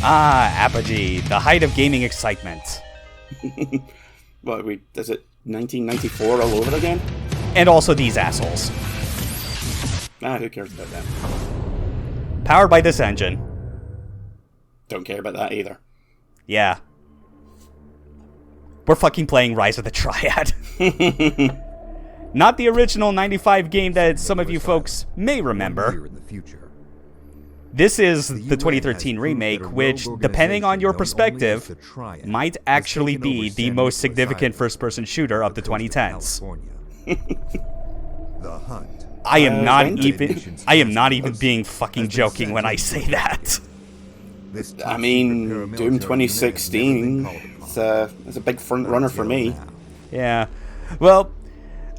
Ah, Apogee, the height of gaming excitement. What, is it 1994 all over again? And also these assholes. Who cares about them? Powered by this engine. Don't care about that either. Yeah. We're fucking playing Rise of the Triad. Not the original 95 game that some of you folks may remember. This is the 2013 remake, which, depending on your perspective, might actually be the most significant first-person shooter of the 2010s. I am not even being fucking joking when I say that. I mean, Doom 2016 is a big front runner for me. Yeah. Well,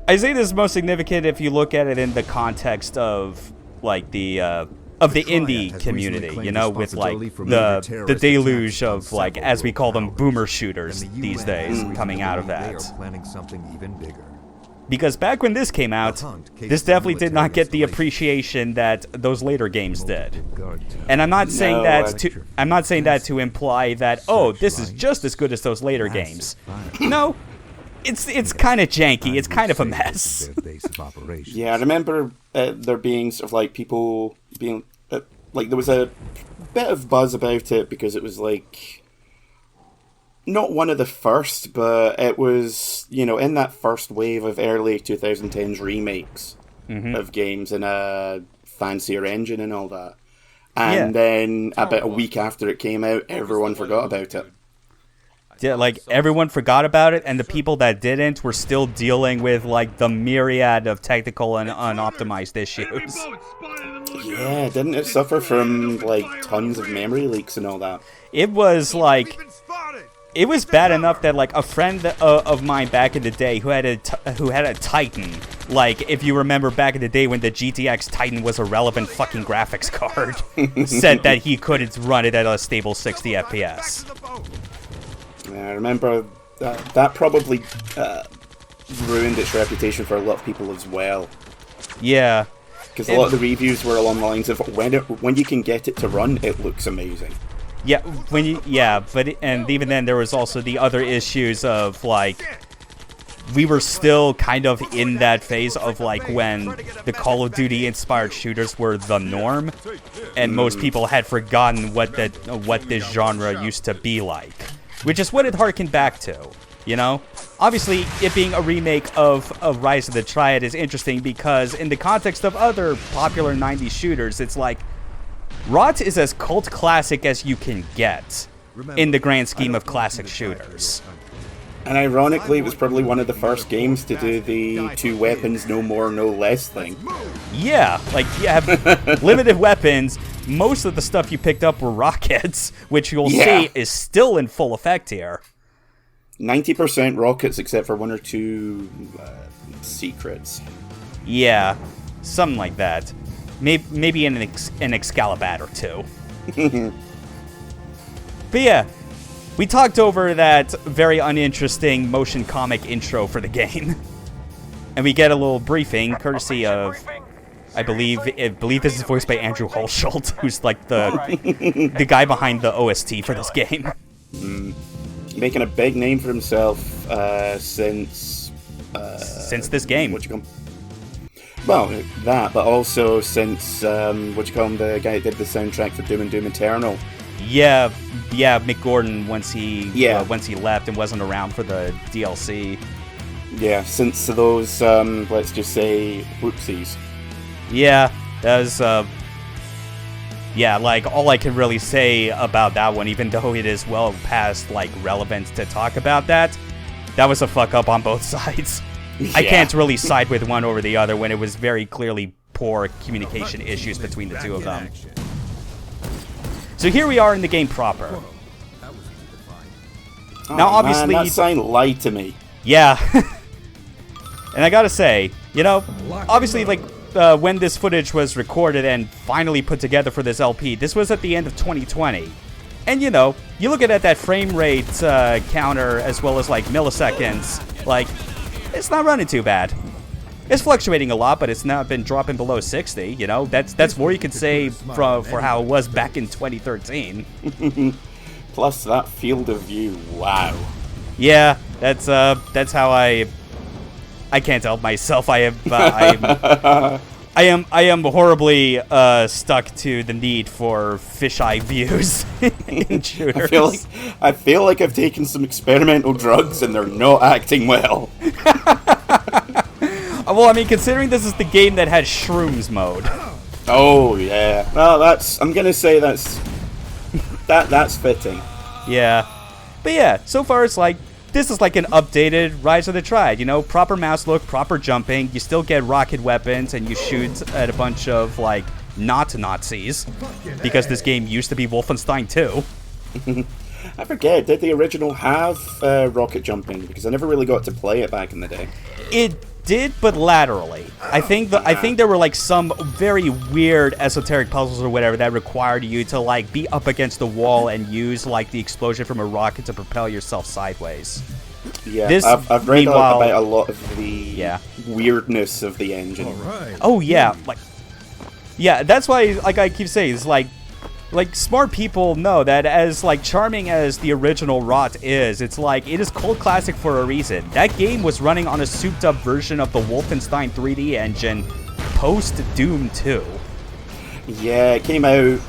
I say this is most significant if you look at it in the context of, like, the indie community, you know, with, like, the deluge of, like, as we call them, boomer shooters these days coming out of that. Because back when this came out, this definitely did not get the appreciation that those later games did. And I'm not saying that to imply that, oh, this is just as good as those later games. No, it's kind of janky. It's kind of a mess. Yeah, I remember there being sort of like people being like there was a bit of buzz about it because it was like not one of the first, but it was, you know, in that first wave of early 2010s remakes of games in a fancier engine and all that. And then about a week after it came out, everyone forgot about it. Yeah, like, everyone forgot about it, and the people that didn't were still dealing with, like, the myriad of technical and unoptimized issues. Yeah, didn't it suffer from, like, tons of memory leaks and all that? It was, like... It was bad enough that, like, a friend of mine back in the day who had a Titan, like, if you remember back in the day when the GTX Titan was a relevant fucking graphics card, said that he couldn't run it at a stable 60 FPS. Yeah, I remember that probably ruined its reputation for a lot of people as well. Yeah. Because a lot of the reviews were along the lines of, when you can get it to run, it looks amazing. Yeah, and even then there was also the other issues of, like, we were still kind of in that phase of, like, when the Call of Duty inspired shooters were the norm, and most people had forgotten what this genre used to be like, which is what it harkened back to, you know? Obviously, it being a remake of Rise of the Triad is interesting because in the context of other popular 90s shooters, it's like, ROTT is as cult classic as you can get in the grand scheme of classic shooters. And ironically, it was probably one of the first games to do the 2 weapons, no more, no less thing. Yeah, like, you have limited weapons. Most of the stuff you picked up were rockets, which you'll see is still in full effect here. 90% rockets, except for 1 or 2 secrets. Yeah, something like that. Maybe an Excalibur or 2. But yeah, we talked over that very uninteresting motion comic intro for the game. And we get a little briefing, courtesy of, I believe this is voiced by Andrew Holsholt, who's like the guy behind the OST for this game. Making a big name for himself since this game. Well, that, but also since, the guy that did the soundtrack for Doom and Doom Eternal. Yeah, Mick Gordon, once he left and wasn't around for the DLC. Yeah, since those, let's just say, whoopsies. Yeah, that was, like, all I can really say about that one, even though it is well past, like, relevant to talk about that was a fuck up on both sides. Yeah. I can't really side with one over the other when it was very clearly poor communication issues between the two of them. So here we are in the game proper. Now, obviously, man, that sign lied to me. Yeah. And I gotta say, you know, obviously, like, when this footage was recorded and finally put together for this LP, this was at the end of 2020. And, you know, you look at that frame rate counter as well as, like, milliseconds, like, it's not running too bad. It's fluctuating a lot, but it's not been dropping below 60. You know, that's more you could say for how it was back in 2013. Plus that field of view, wow. Yeah, that's how I can't help myself. I am horribly stuck to the need for fisheye views in shooters. I feel like I've taken some experimental drugs and they're not acting well. Well, I mean, considering this is the game that had shrooms mode. Oh yeah. Well, I'm gonna say that's fitting. Yeah, but yeah, so far it's like this is like an updated Rise of the Triad. You know, proper mouse look, proper jumping. You still get rocket weapons, and you shoot at a bunch of like not Nazis because this game used to be Wolfenstein 2. I forget, did the original have rocket jumping? Because I never really got to play it back in the day. It did, but laterally. I think there were like some very weird esoteric puzzles or whatever that required you to like be up against the wall and use like the explosion from a rocket to propel yourself sideways. Yeah, I've read about a lot of the weirdness of the engine. Right. Oh yeah, that's why like I keep saying it's like smart people know that as like charming as the original ROTT is, it's like it is cult classic for a reason. That game was running on a souped up version of the Wolfenstein 3D engine post Doom 2. Yeah, it came out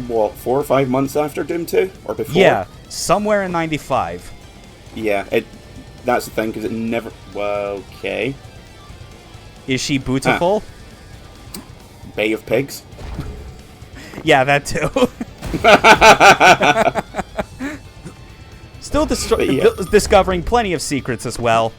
what, 4 or 5 months after Doom 2 or before? Yeah, somewhere in 95. Yeah, that's the thing because it never. Well, okay. Is she beautiful? Bay of Pigs. Yeah, that too. Still discovering plenty of secrets as well.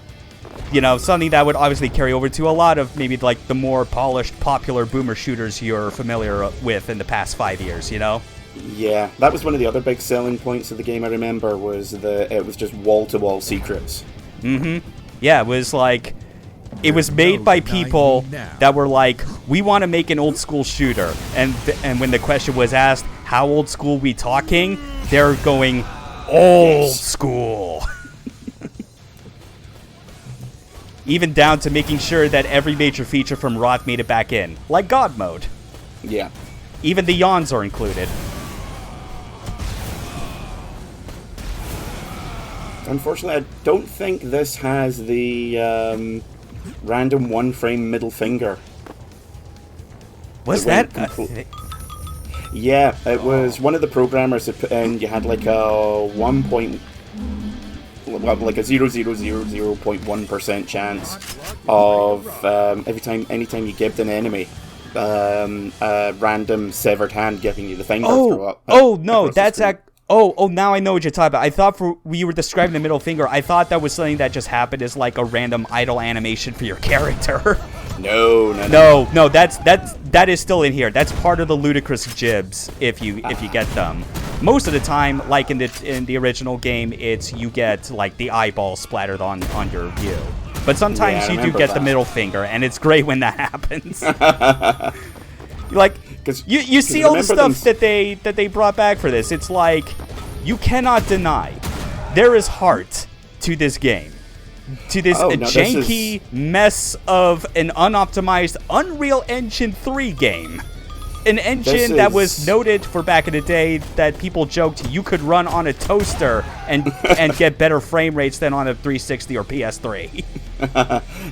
You know, something that would obviously carry over to a lot of maybe like the more polished, popular boomer shooters you're familiar with in the past 5 years, you know? Yeah, that was one of the other big selling points of the game, I remember, was it was just wall-to-wall secrets. Mm-hmm. Yeah, it was like... It was made by people that were like, we want to make an old school shooter. And when the question was asked, how old school we talking? They're going, old school. Even down to making sure that every major feature from ROTT made it back in. Like God mode. Yeah. Even the yawns are included. Unfortunately, I don't think this has the random one-frame middle finger. Was that? Yeah, it was one of the programmers that put in. You had like a 0.1% chance of anytime you gibbed an enemy, a random severed hand giving you the finger. No, that's now I know what you're talking about. I thought you were describing the middle finger. I thought that was something that just happened as like a random idle animation for your character. No. That is still in here. That's part of the ludicrous jibs if you get them. Most of the time, like in the original game, it's you get like the eyeball splattered on your view. But sometimes you do get the middle finger, and it's great when that happens. Like, you see all the stuff that they brought back for this. It's like, you cannot deny there is heart to this game. To this janky mess of an unoptimized Unreal Engine 3 game. An engine that was noted for back in the day that people joked you could run on a toaster and get better frame rates than on a 360 or PS3.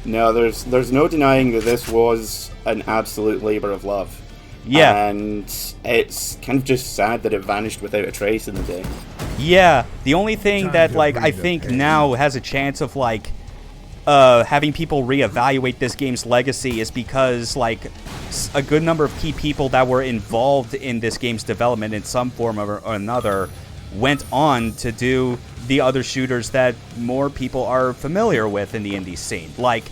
No, there's no denying that this was an absolute labor of love. Yeah. And it's kind of just sad that it vanished without a trace in the day. Yeah. The only thing that, like, I think now has a chance of, like, having people reevaluate this game's legacy is because, like, a good number of key people that were involved in this game's development in some form or another went on to do the other shooters that more people are familiar with in the indie scene. Like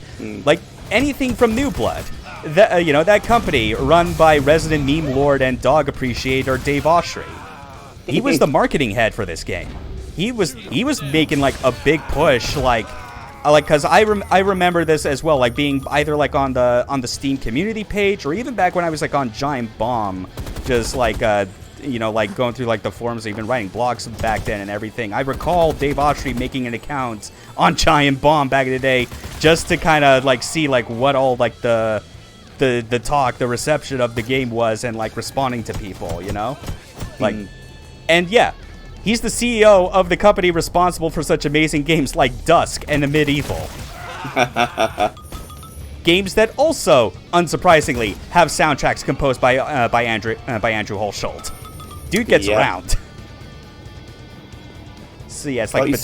anything from New Blood. That company run by resident meme lord and dog appreciator Dave Oshry. He was the marketing head for this game. He was making like a big push, because I remember this as well, like being either like on the Steam community page or even back when I was like on Giant Bomb, just like you know, like going through like the forums, even writing blogs back then and everything. I recall Dave Autry making an account on Giant Bomb back in the day just to kind of like see like what all like the talk, the reception of the game was, and like responding to people, you know, like, and yeah, he's the CEO of the company responsible for such amazing games like Dusk and The Medieval. Games that also, unsurprisingly, have soundtracks composed by Andrew Holsholt. Dude gets around. So yeah, it's like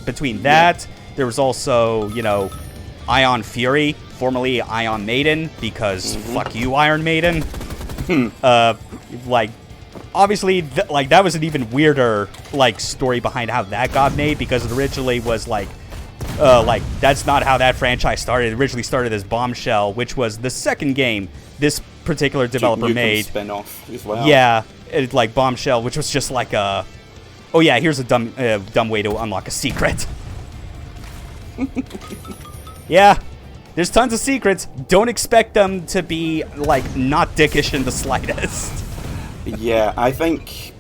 between that, there was also, you know, Ion Fury, formerly Ion Maiden, because fuck you, Iron Maiden. Like, obviously, like that was an even weirder like story behind how that got made, because it originally was like that's not how that franchise started. It originally started as Bombshell, which was the second game this particular developer made. Spin-off as well. Yeah, like Bombshell, which was just like a, oh yeah, here's a dumb way to unlock a secret. Yeah, there's tons of secrets. Don't expect them to be like not dickish in the slightest. Yeah, I think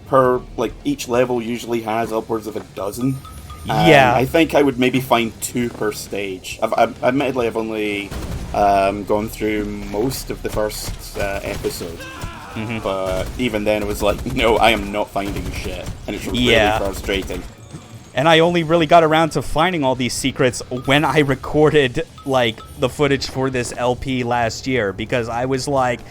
each level usually has upwards of a dozen. Yeah, I think I would maybe find 2 per stage. Admittedly, I've only gone through most of the first episode, but even then it was like, no, I am not finding shit, and it's really frustrating. And I only really got around to finding all these secrets when I recorded like the footage for this LP last year, because I was like,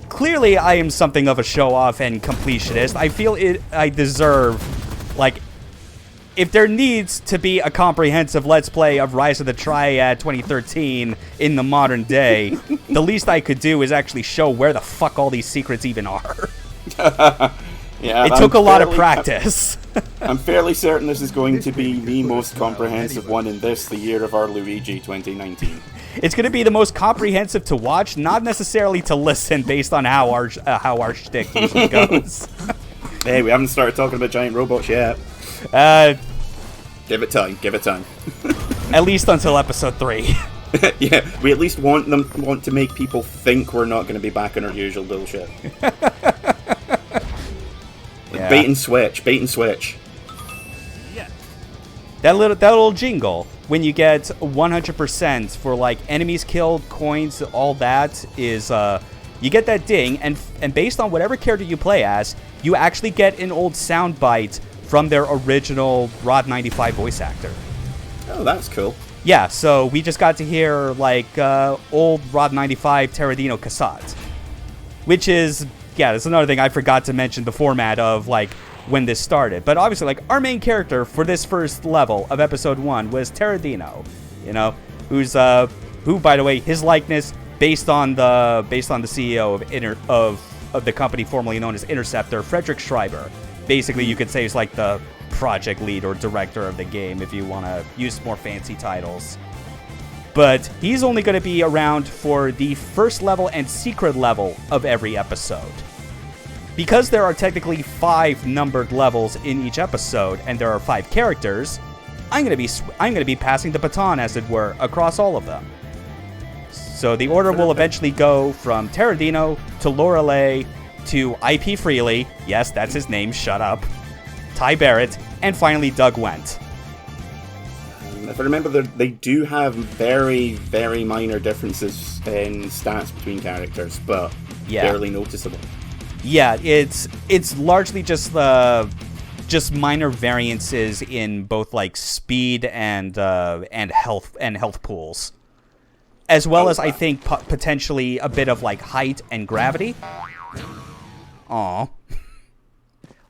clearly I am something of a show-off and completionist. I feel I deserve, like, if there needs to be a comprehensive Let's Play of Rise of the Triad 2013 in the modern day, the least I could do is actually show where the fuck all these secrets even are. Yeah, it took a lot of practice. I'm fairly certain this is going to be the most comprehensive one in the year of our Luigi 2019. It's going to be the most comprehensive to watch, not necessarily to listen, based on how our shtick usually goes. Hey, we haven't started talking about giant robots yet. Give it time. At least until episode 3. Yeah, we at least want to make people think we're not going to be back on our usual bullshit. Yeah. Bait and switch. Yeah. That little jingle when you get 100% for like enemies killed, coins, all that is you get that ding, and based on whatever character you play as, you actually get an old soundbite from their original ROTT 95 voice actor. Oh, that's cool. Yeah, so we just got to hear like old ROTT 95 Terradino Cassat, which is, yeah, that's another thing I forgot to mention the format of like when this started. But obviously, like, our main character for this first level of episode 1 was Terradino, you know, who, by the way, his likeness based on the CEO of the company formerly known as Interceptor, Frederick Schreiber. Basically, you could say he's like the project lead or director of the game if you want to use more fancy titles. But he's only going to be around for the first level and secret level of every episode. Because there are technically 5 numbered levels in each episode, and there are 5 characters, I'm going to be passing the baton, as it were, across all of them. So the order will eventually go from Terradino to Lorelei to IP Freely, yes, that's his name, shut up, Ty Barrett, and finally Doug Wendt. If I remember, they do have very, very minor differences in stats between characters, but barely noticeable. Yeah, it's largely just minor variances in both like speed and health pools, as well as I think potentially a bit of like height and gravity. Aw.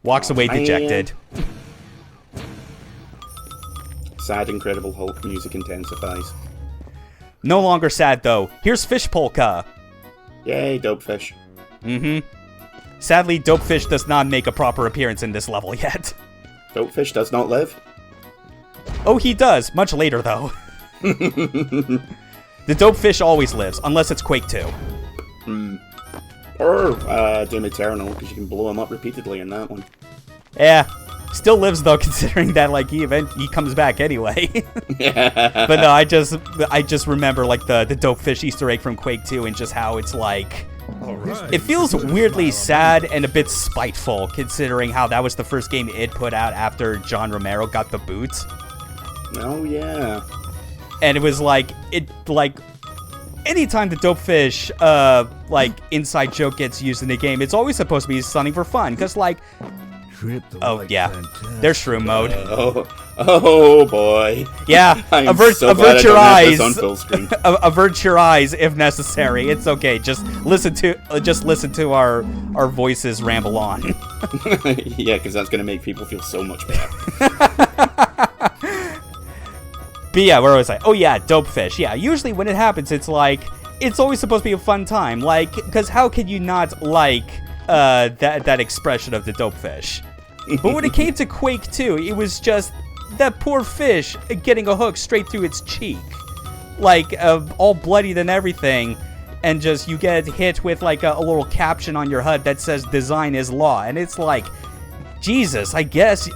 Walks away dejected. Sad Incredible Hulk music intensifies. No longer sad, though. Here's Fish Polka. Yay, Dopefish. Sadly, Dopefish does not make a proper appearance in this level yet. Dopefish does not live? Oh, he does. Much later, though. The Dopefish always lives, unless it's Quake 2. Or Doom Eternal, because you can blow him up repeatedly in that one. Yeah. Still lives, though, considering that like he comes back anyway. But no, I just remember like the Dopefish Easter egg from Quake 2 and just how it's like It feels weirdly sad and a bit spiteful, considering how that was the first game it put out after John Romero got the boot. Oh, yeah. And it was anytime the Dopefish, inside joke gets used in the game, it's always supposed to be something for fun, because, oh, yeah, there's shroom mode. Oh boy. Yeah, avert your eyes. Avert your eyes if necessary. It's okay. Just listen to our voices ramble on. Yeah, because that's gonna make people feel so much better. But yeah, where was I? Oh yeah, Dopefish. Yeah, usually when it happens, it's always supposed to be a fun time. Because how can you not like that expression of the Dopefish? But when it came to Quake 2, it was just that poor fish getting a hook straight through its cheek. All bloodied and everything. And just, you get hit with, a little caption on your HUD that says, "Design is law." And it's like, Jesus, I get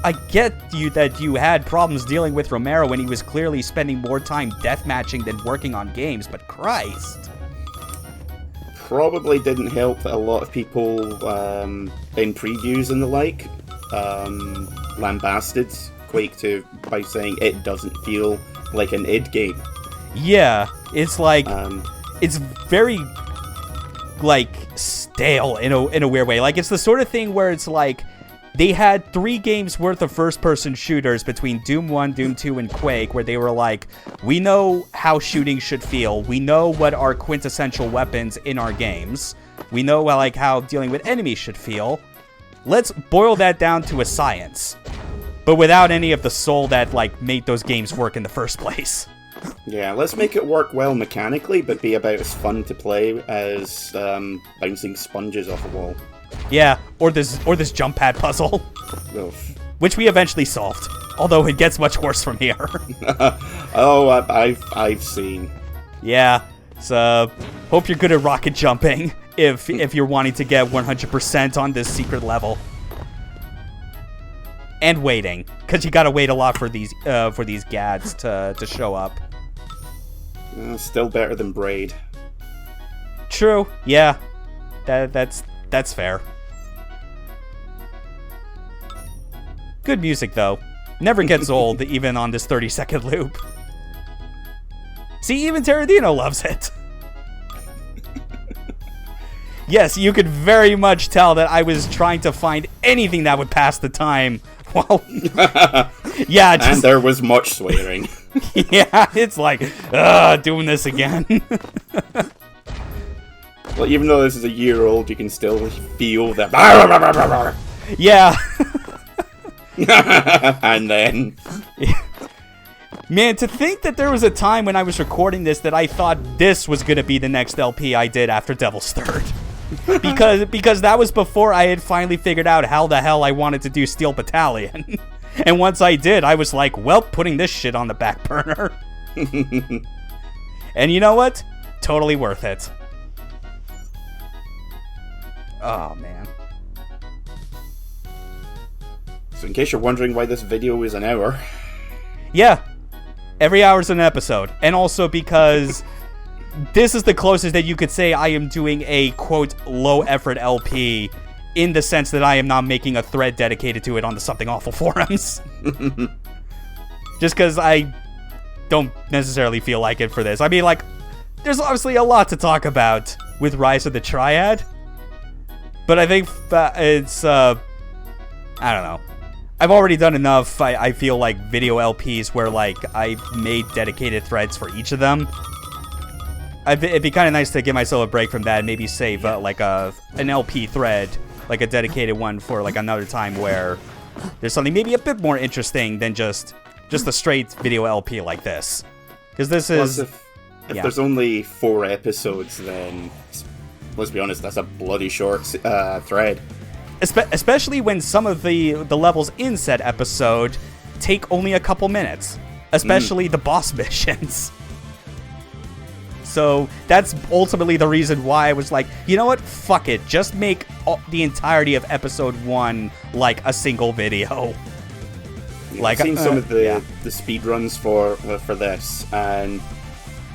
you that you had problems dealing with Romero when he was clearly spending more time deathmatching than working on games, but Christ. Probably didn't help that a lot of people in previews and the like lambasted Quake 2 by saying it doesn't feel like an id game. Yeah, it's it's very stale in a weird way. It's the sort of thing where it's they had 3 games worth of first-person shooters between Doom 1, Doom 2, and Quake, where they were we know how shooting should feel. We know what are quintessential weapons in our games. We know how dealing with enemies should feel. Let's boil that down to a science, but without any of the soul that made those games work in the first place. Yeah, let's make it work well mechanically, but be about as fun to play as bouncing sponges off a wall. Yeah, or this jump pad puzzle, Oof. Which we eventually solved. Although it gets much worse from here. Oh, I've seen. Yeah, so hope you're good at rocket jumping if you're wanting to get 100% on this secret level. And waiting, because you gotta wait a lot for these gads to show up. Still better than Braid. True. Yeah, that's fair. Good music though. Never gets old, even on this 30-second loop. See, even Tarantino loves it. Yes, you could very much tell that I was trying to find anything that would pass the time. Well, yeah, and there was much swearing. Yeah, it's doing this again. Well, even though this is a year old, you can still feel that. Yeah. And then. Man, to think that there was a time when I was recording this that I thought this was going to be the next LP I did after Devil's Third. because that was before I had finally figured out how the hell I wanted to do Steel Battalion. And once I did, I was like, well, putting this shit on the back burner. And you know what? Totally worth it. Oh, man. So in case you're wondering why this video is an hour... Yeah. Every hour's an episode. And also because this is the closest that you could say I am doing a, quote, low-effort LP, in the sense that I am not making a thread dedicated to it on the Something Awful forums. Just because I don't necessarily feel like it for this. I mean, there's obviously a lot to talk about with Rise of the Triad. But I think it's, I don't know. I've already done enough, I feel video LPs where, I've made dedicated threads for each of them. It'd be kind of nice to give myself a break from that and maybe save, an LP thread, a dedicated one for, another time where there's something maybe a bit more interesting than just a straight video LP like this. Because this is... If there's only 4 episodes, then, let's be honest, that's a bloody short thread. Especially when some of the levels in said episode take only a couple minutes. Especially the boss missions. So that's ultimately the reason why I was like, you know what? Fuck it. Just make the entirety of episode 1 a single video. I've seen some of the speedruns for this, and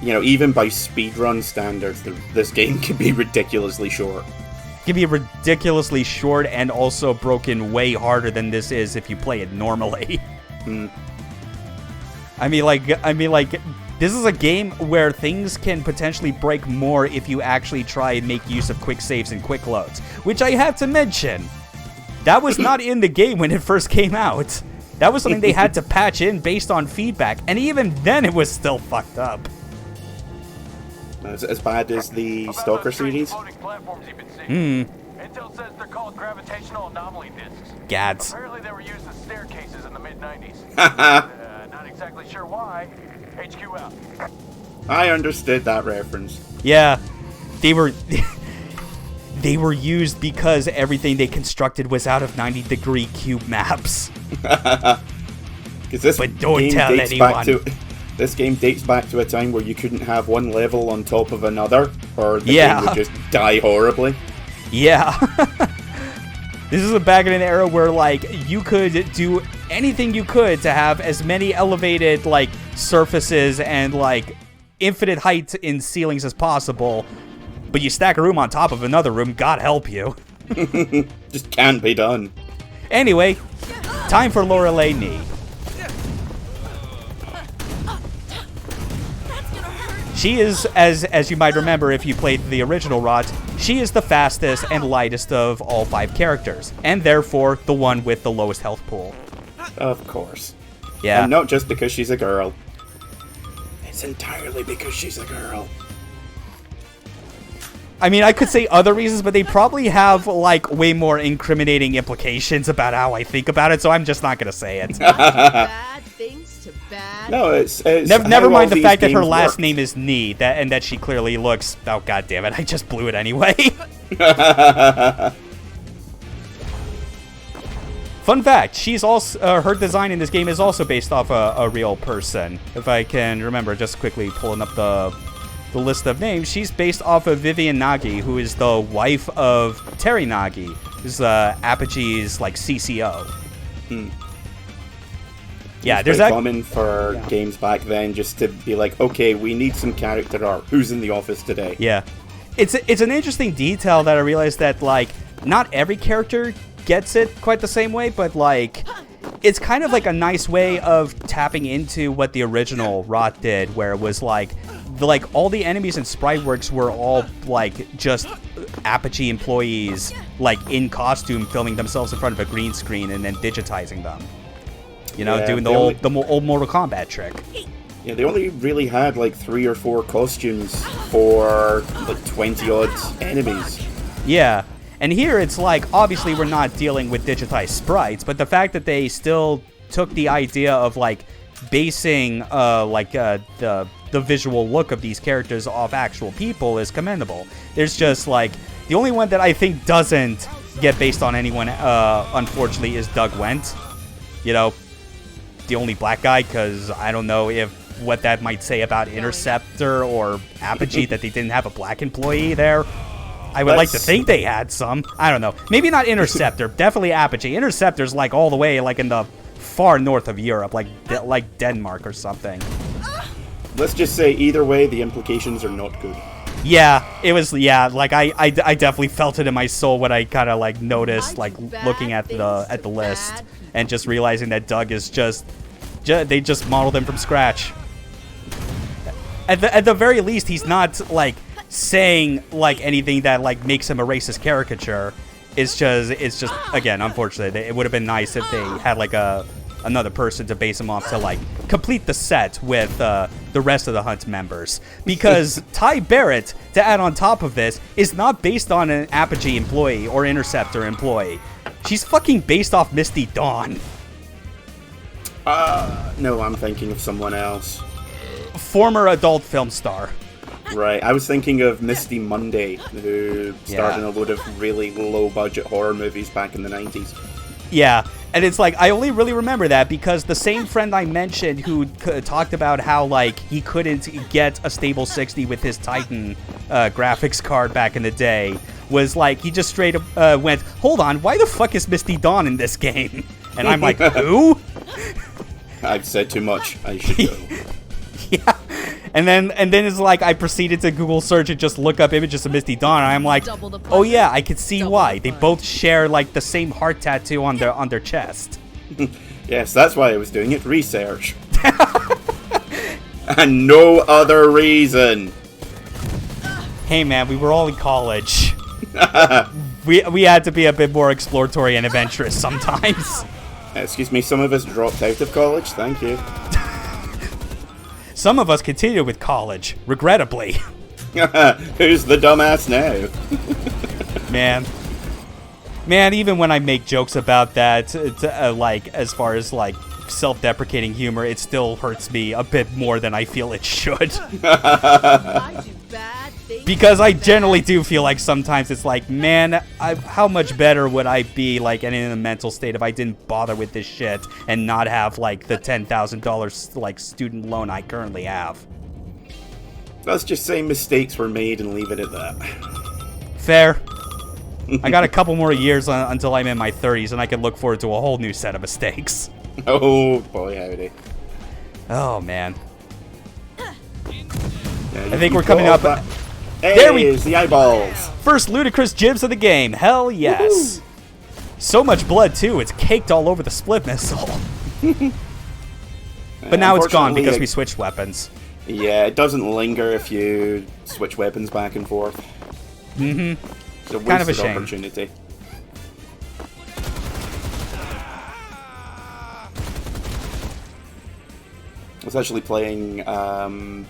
you know, even by speedrun standards, this game can be ridiculously short. It can be ridiculously short and also broken way harder than this is if you play it normally. I mean, like, this is a game where things can potentially break more if you actually try and make use of quick saves and quick loads, which I have to mention, that was not in the game when it first came out. That was something they had to patch in based on feedback, and even then it was still fucked up. As bad as the Stalker series? Intel says they're called gravitational anomaly disks. Gads. Apparently they were used as staircases in the mid-90s. Haha. Not exactly sure why. HQ out. I understood that reference. Yeah, they were... They were used because everything they constructed was out of 90-degree cube maps. This but don't game tell dates anyone. back to, this game dates back to a time where you couldn't have one level on top of another, or the game would just die horribly. Yeah. This is back in an era where, like, you could do anything you could to have as many elevated, like, surfaces and, like, infinite height in ceilings as possible. But you stack a room on top of another room, God help you. Just can't be done. Anyway, time for Laura Laney. She is, as you might remember if you played the original ROTT, she is the fastest and lightest of all 5 characters, and therefore the one with the lowest health pool. Of course. Yeah. And not just because she's a girl. It's entirely because she's a girl. I mean, I could say other reasons, but they probably have, like, way more incriminating implications about how I think about it, so I'm just not going to say it. Bad things to bad. No, it's Never how mind all the fact these that her games last work. name is Nee, and that she clearly looks... Oh, god damn it, I just blew it anyway. Fun fact, she's also her design in this game is also based off a real person. If I can remember, just quickly pulling up the list of names, she's based off of Vivian Nagy, who is the wife of Terry Nagy, who's Apogee's, like, CCO. Yeah, there's quite that. common for games back then just to be like, okay, we need some character art. Who's in the office today? Yeah, it's an interesting detail that I realized that, like, not every character gets it quite the same way, but, like, it's kind of like a nice way of tapping into what the original ROTT did, where it was like all the enemies in Spriteworks were all, like, just Apogee employees, like, in costume, filming themselves in front of a green screen and then digitizing them. You know, Yeah, doing the old Mortal Kombat trick. Yeah, they only really had like 3 or 4 costumes for like 20-odd enemies. Yeah. And here it's like, obviously we're not dealing with digitized sprites, but the fact that they still took the idea of, like, basing the visual look of these characters off actual people is commendable. There's just, like, the only one that I think doesn't get based on anyone, unfortunately, is Doug Wendt. You know, the only black guy, because I don't know what that might say about Interceptor or Apogee that they didn't have a black employee there. I would like to think they had some. I don't know. Maybe not Interceptor. Definitely Apogee. Interceptor's, like, all the way, like, in the far north of Europe, like Denmark or something. Let's just say either way, the implications are not good. Yeah, it was. Yeah, like I definitely felt it in my soul when I kind of, like, noticed, like, looking at the list and just realizing that Doug is just they just modeled him from scratch. At the very least, he's not, like, saying, like, anything that, like, makes him a racist caricature. It's just again, unfortunate. It would have been nice if they had, like, another person to base him off to, like, complete the set with the rest of the Hunt members. Because Ty Barrett, to add on top of this, is not based on an Apogee employee or Interceptor employee. She's fucking based off Misty Dawn. No, I'm thinking of someone else. Former adult film star. Right, I was thinking of Misty Monday, who starred in a load of really low-budget horror movies back in the 90s. Yeah, and it's like, I only really remember that because the same friend I mentioned who talked about how, like, he couldn't get a stable 60 with his Titan graphics card back in the day, was like, he just straight up went, hold on, why the fuck is Misty Dawn in this game? And I'm like, who? I've said too much. I should go. Yeah, And then it's like I proceeded to Google search and just look up images of Misty Dawn, and I'm like, oh yeah, I can see why. They both share like the same heart tattoo on their chest. Yes, that's why I was doing it. Research. And no other reason. Hey man, we were all in college. we had to be a bit more exploratory and adventurous sometimes. Excuse me, some of us dropped out of college. Thank you. Some of us continued with college, regrettably. Who's the dumbass now? Man, even when I make jokes about that, like, as far as, like, self-deprecating humor, it still hurts me a bit more than I feel it should. I do bad things Because I bad. generally do feel like sometimes it's like, man, how much better would I be, like, and in a mental state if I didn't bother with this shit and not have, like, the $10,000, like, student loan I currently have. Let's just say mistakes were made and leave it at that. Fair. I got a couple more years until I'm in my 30s, and I can look forward to a whole new set of mistakes. Oh boy, howdy. Oh, man. Yeah, I think we're coming up. Hey, There we- it's the eyeballs. First ludicrous jibs of the game. Hell yes. So much blood, too. It's caked all over the split missile. But now it's gone because we switched weapons. Yeah, it doesn't linger if you switch weapons back and forth. Mm-hmm. It's a Kind of a wasted shame. opportunity. I was actually playing, what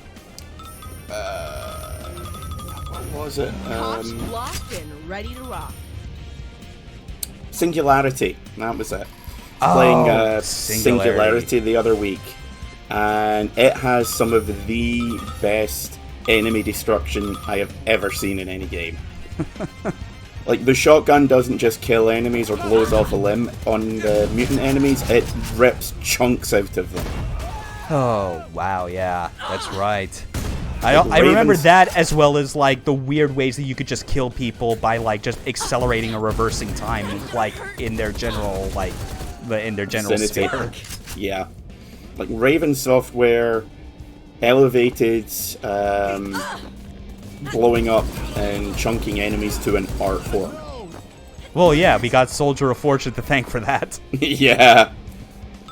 was it? Cops locked and ready to rock. Singularity, that was it. Oh, Playing Singularity. Singularity the other week, and it has some of the best enemy destruction I have ever seen in any game. Like, the shotgun doesn't just kill enemies or blows off a limb on the mutant enemies, it rips chunks out of them. Oh, wow, yeah. That's right. Like I remember Ravens- that, as well as, like, the weird ways that you could just kill people by, like, just accelerating or reversing time, like, in their general, like, in their general Vicinity. sphere. Yeah. Like, Raven Software elevated blowing up and chunking enemies to an art form. Well, yeah, we got Soldier of Fortune to thank for that. Yeah.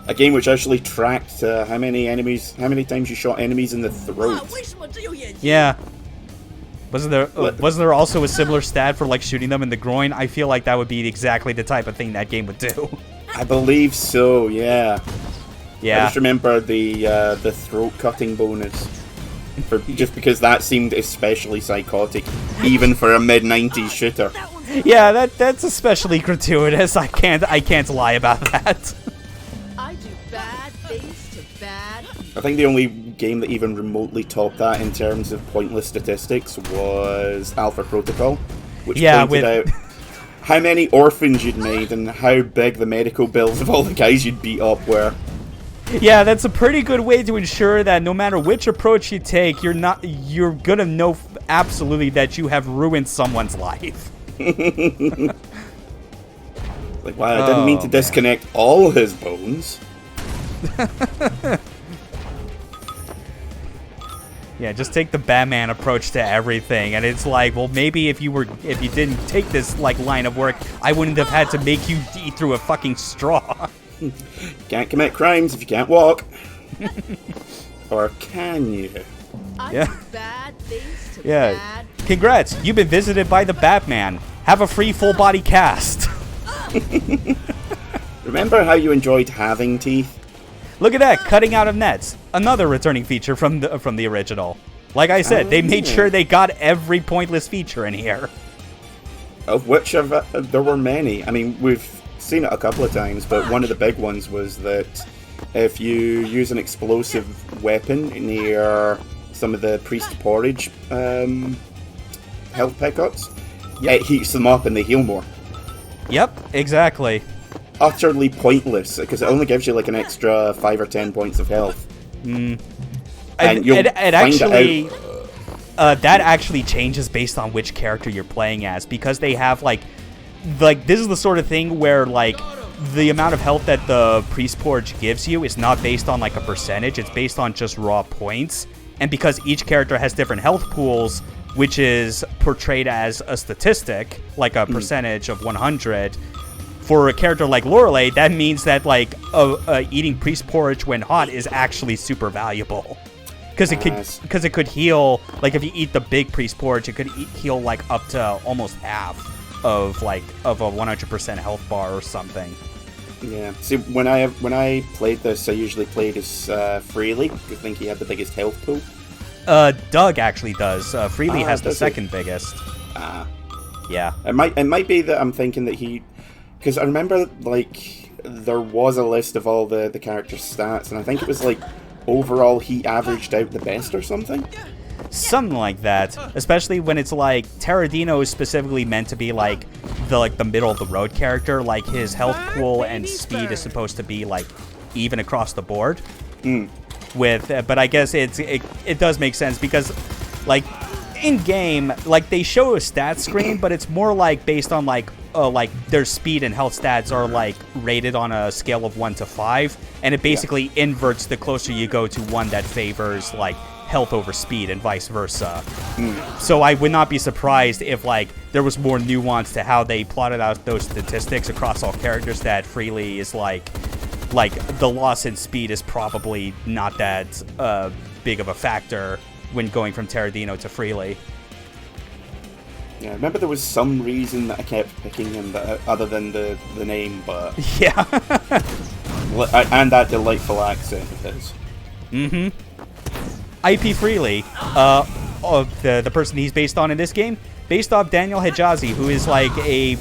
A game which actually tracked how many times you shot enemies in the throat. Yeah. Wasn't What? there also a similar stat for, like, shooting them in the groin? I feel like that would be exactly the type of thing that game would do. I believe so, yeah. I Yeah. just remember the throat cutting bonus. Just because that seemed especially psychotic, even for a mid-90s shooter. Yeah, that's especially gratuitous. I can't lie about that. I do bad things to bad people. I think the only game that even remotely topped that in terms of pointless statistics was Alpha Protocol, which Yeah, pointed out how many orphans you'd made and how big the medical bills of all the guys you'd beat up were. Yeah, that's a pretty good way to ensure that no matter which approach you take, you're gonna know absolutely that you have ruined someone's life. Like, wow, I didn't mean to disconnect all his bones. Yeah, just take the Batman approach to everything, and it's like, well, maybe if you didn't take this, like, line of work, I wouldn't have had to make you eat through a fucking straw. Can't commit crimes if you can't walk. Or can you? I Yeah. do bad things to Yeah. bad. Congrats, you've been visited by the Batman. Have a free full body cast. Remember how you enjoyed having teeth? Look at that, cutting out of nets. Another returning feature from the original. Like I said, they made sure they got every pointless feature in here. Of which there were many. I mean, we've seen it a couple of times, but one of the big ones was that if you use an explosive weapon near some of the priest porridge health pickups, it heats them up and they heal more. Yep, exactly. Utterly pointless, because it only gives you like an extra 5 or 10 points of health. And you'll It find actually, it out. that actually changes based on which character you're playing as, because they have like this is the sort of thing where like the amount of health that the priest porridge gives you is not based on like a percentage; it's based on just raw points. and because each character has different health pools, which is portrayed as a statistic, like a percentage of 100. For a character like Lorelei, that means that like eating priest porridge when hot is actually super valuable, because it could heal. Like if you eat the big priest porridge, it could heal like up to almost half of a 100% health bar or something. Yeah. See, when I played this, I usually played as Freely. I think he had the biggest health pool. Doug actually does. Freely has the second biggest. Yeah. It might be that I'm thinking that he, because I remember like there was a list of all the characters' stats, and I think it was like overall he averaged out the best or something. Something like that, especially when it's like Terradino is specifically meant to be like the middle of the road character. Like his health pool and speed is supposed to be like even across the board. But I guess it does make sense because like in game, like they show a stat screen, but it's more like based on like their speed and health stats are like rated on a scale of 1 to 5, and it basically inverts the closer you go to one that favors like health over speed and vice versa. So I would not be surprised if like there was more nuance to how they plotted out those statistics across all characters, that Freely is like the loss in speed is probably not that big of a factor when going from Terradino to Freely. Yeah, I remember there was some reason that I kept picking him other than the name, but yeah. And that delightful accent of his. IP Freely, the person he's based on in this game, based off Daniel Hijazi, who is like a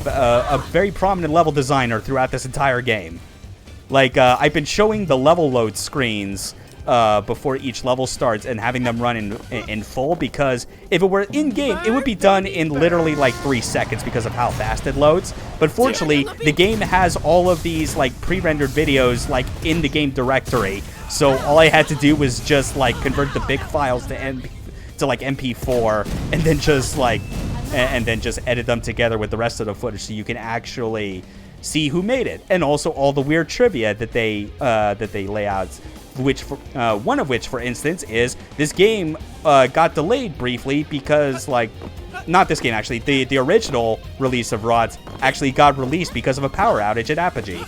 very prominent level designer throughout this entire game. Like, I've been showing the level load screens before each level starts and having them run in full, because if it were in-game, it would be done in literally like 3 seconds because of how fast it loads. But fortunately, the game has all of these like pre-rendered videos like in the game directory. So all I had to do was just like convert the big files to MP4, and then just edit them together with the rest of the footage so you can actually see who made it, and also all the weird trivia that they lay out. One of which, for instance, is this game got delayed briefly because, like, not this game actually, the original release of ROTT actually got released because of a power outage at Apogee.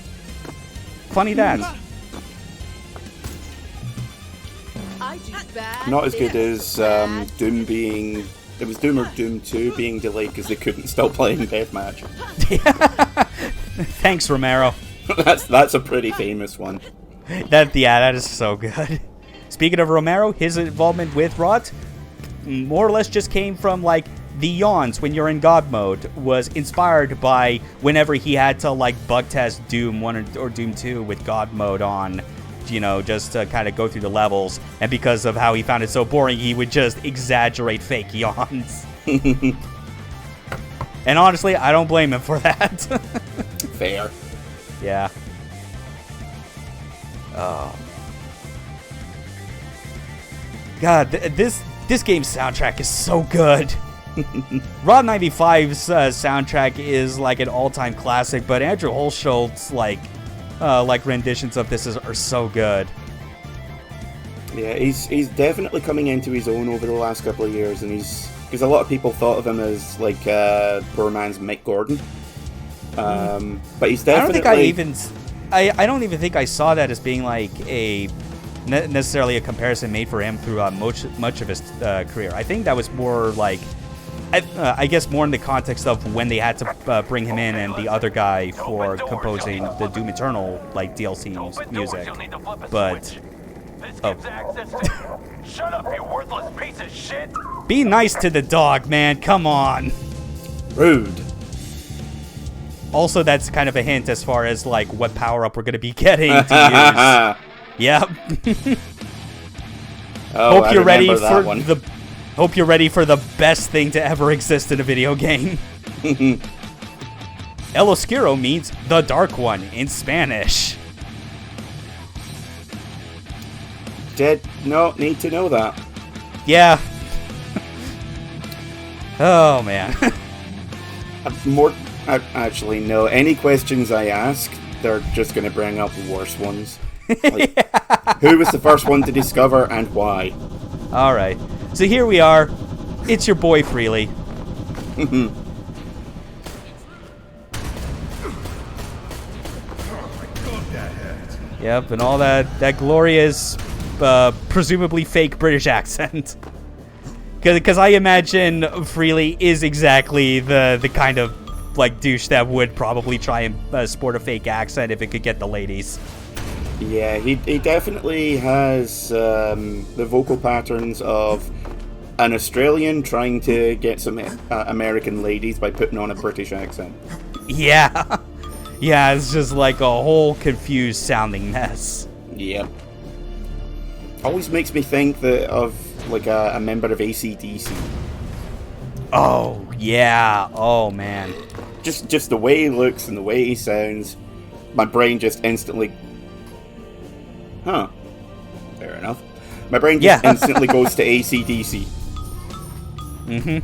Funny that. Not as good as Doom being... It was Doom or Doom 2 being delayed because they couldn't stop playing Deathmatch. Thanks, Romero. That's a pretty famous one. That is so good. Speaking of Romero, his involvement with ROTT more or less just came from like the yawns when you're in God mode, was inspired by whenever he had to like bug test Doom 1 or Doom 2 with God mode on, you know, just to kind of go through the levels, and because of how he found it so boring, he would just exaggerate fake yawns. And honestly, I don't blame him for that. Fair. Yeah. Oh. God, this game's soundtrack is so good. ROTT 95's soundtrack is like an all-time classic, but Andrew Holschild's like renditions of this are so good. Yeah, he's definitely coming into his own over the last couple of years, and because a lot of people thought of him as like poor man's Mick Gordon. But he's definitely... I don't even think I saw that as being like necessarily a comparison made for him throughout much of his career. I think that was more like, I guess more in the context of when they had to bring him in and the other guy for composing the Doom Eternal like DLC music. But Shut up, you worthless piece of shit! Be nice to the dog, man. Come on. Rude. Also, that's kind of a hint as far as like what power up we're going to be getting to use. Yep. Hope you're ready for the best thing to ever exist in a video game. El Oscuro means the Dark One in Spanish. No, need to know that. Yeah. Oh man. Actually, no. Any questions I ask, they're just going to bring up worse ones. Like, who was the first one to discover and why? All right. So here we are. It's your boy Freely. Yep, and all that glorious, presumably fake British accent. Because I imagine Freely is exactly the kind of like douche that would probably try and sport a fake accent if it could get the ladies. Yeah, he definitely has the vocal patterns of an Australian trying to get some American ladies by putting on a British accent. Yeah. Yeah, it's just like a whole confused sounding mess. Yep. Always makes me think of like a member of AC/DC. Oh, yeah. Oh, man. Just the way he looks and the way he sounds, my brain just instantly... Huh. Fair enough. My brain just instantly goes to AC/DC. Mm-hmm.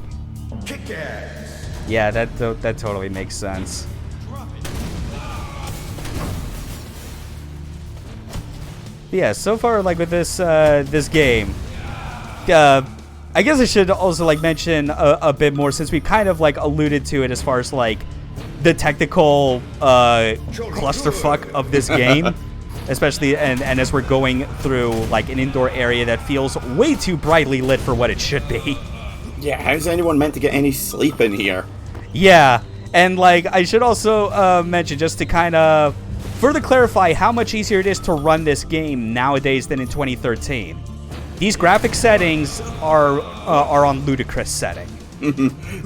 Yeah, that totally makes sense. Yeah, so far, like, with this this game, I guess I should also, like, mention a bit more, since we kind of, like, alluded to it as far as, like, the technical clusterfuck of this game. Especially, and as we're going through, like, an indoor area that feels way too brightly lit for what it should be. Yeah, how's anyone meant to get any sleep in here? Yeah, and, like, I should also mention, just to kind of further clarify how much easier it is to run this game nowadays than in 2013. These graphic settings are on ludicrous setting.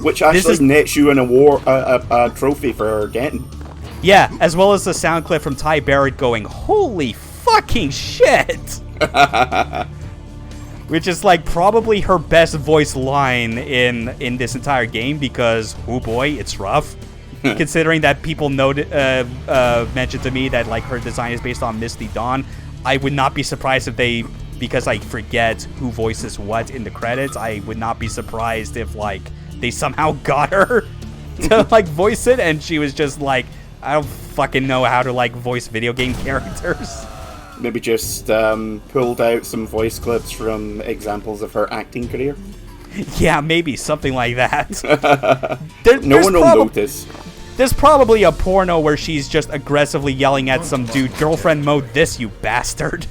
Which actually nets you an award, a trophy for getting. Yeah, as well as the sound clip from Ty Barrett going, "Holy fucking shit!" Which is, like, probably her best voice line in this entire game, because, oh boy, it's rough. Considering that people mentioned to me that, like, her design is based on Misty Dawn, I would not be surprised if they, because I forget who voices what in the credits, I would not be surprised if, like, they somehow got her to, like, voice it, and she was just like, I don't fucking know how to, like, voice video game characters. Maybe just pulled out some voice clips from examples of her acting career. Yeah, maybe something like that. No one will notice. There's probably a porno where she's just aggressively yelling at some dude, "Girlfriend mode this, you bastard."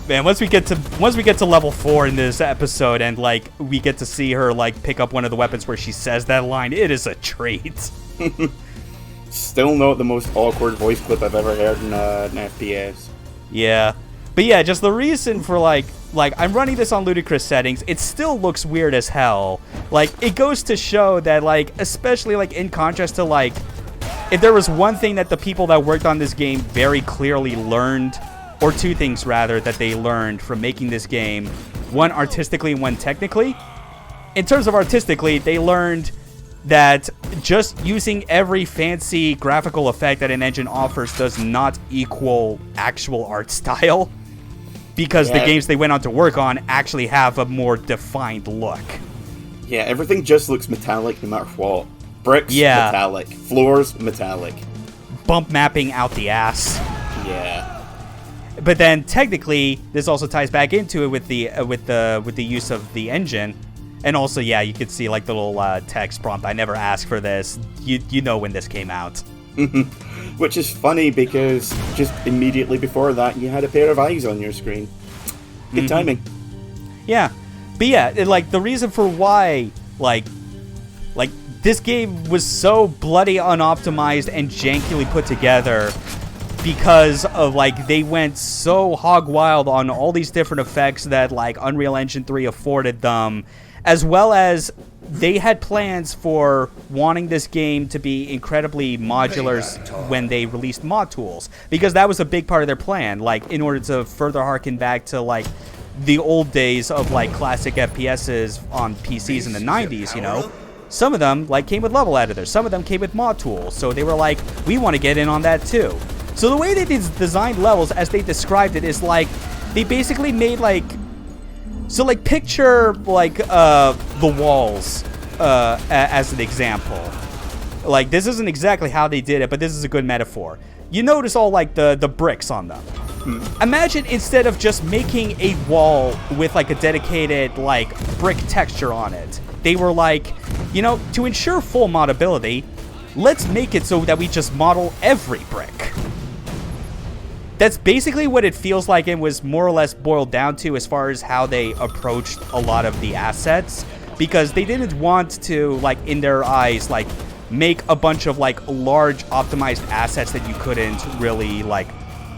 Man, once we get to level 4 in this episode, and, like, we get to see her, like, pick up one of the weapons where she says that line, it is a treat. Still not the most awkward voice clip I've ever heard in an FPS. Yeah. But yeah, just the reason for, like, I'm running this on ludicrous settings, it still looks weird as hell. Like, it goes to show that, like, especially, like, in contrast to, like, if there was one thing that the people that worked on this game very clearly learned, or two things, rather, that they learned from making this game, one artistically and one technically. In terms of artistically, they learned that just using every fancy graphical effect that an engine offers does not equal actual art style, because the games they went on to work on actually have a more defined look. Yeah, everything just looks metallic no matter what. Bricks, metallic. Floors, metallic. Bump mapping out the ass. Yeah. But then technically, this also ties back into it with the use of the engine, and also, yeah, you could see, like, the little text prompt. I never asked for this. You know when this came out. Which is funny because just immediately before that, you had a pair of eyes on your screen. Good timing. Yeah, but yeah, like, the reason for why, like this game was so bloody unoptimized and jankily put together, because of, like, they went so hog wild on all these different effects that, like, Unreal Engine 3 afforded them, as well as they had plans for wanting this game to be incredibly modular when they released mod tools, because that was a big part of their plan, like, in order to further harken back to, like, the old days of, like, classic FPSs on PCs in the 90s, you know? Some of them, like, came with level editors, some of them came with mod tools, so they were like, we want to get in on that too. So the way they designed levels, as they described it, is, like, they basically made, like, so, like, picture, like, the walls as an example. Like, this isn't exactly how they did it, but this is a good metaphor. You notice all, like, the bricks on them. Imagine instead of just making a wall with like a dedicated like brick texture on it, they were like, you know, to ensure full modability, let's make it so that we just model every brick. That's basically what it feels like and was more or less boiled down to as far as how they approached a lot of the assets, because they didn't want to, like, in their eyes, like, make a bunch of, like, large optimized assets that you couldn't really, like,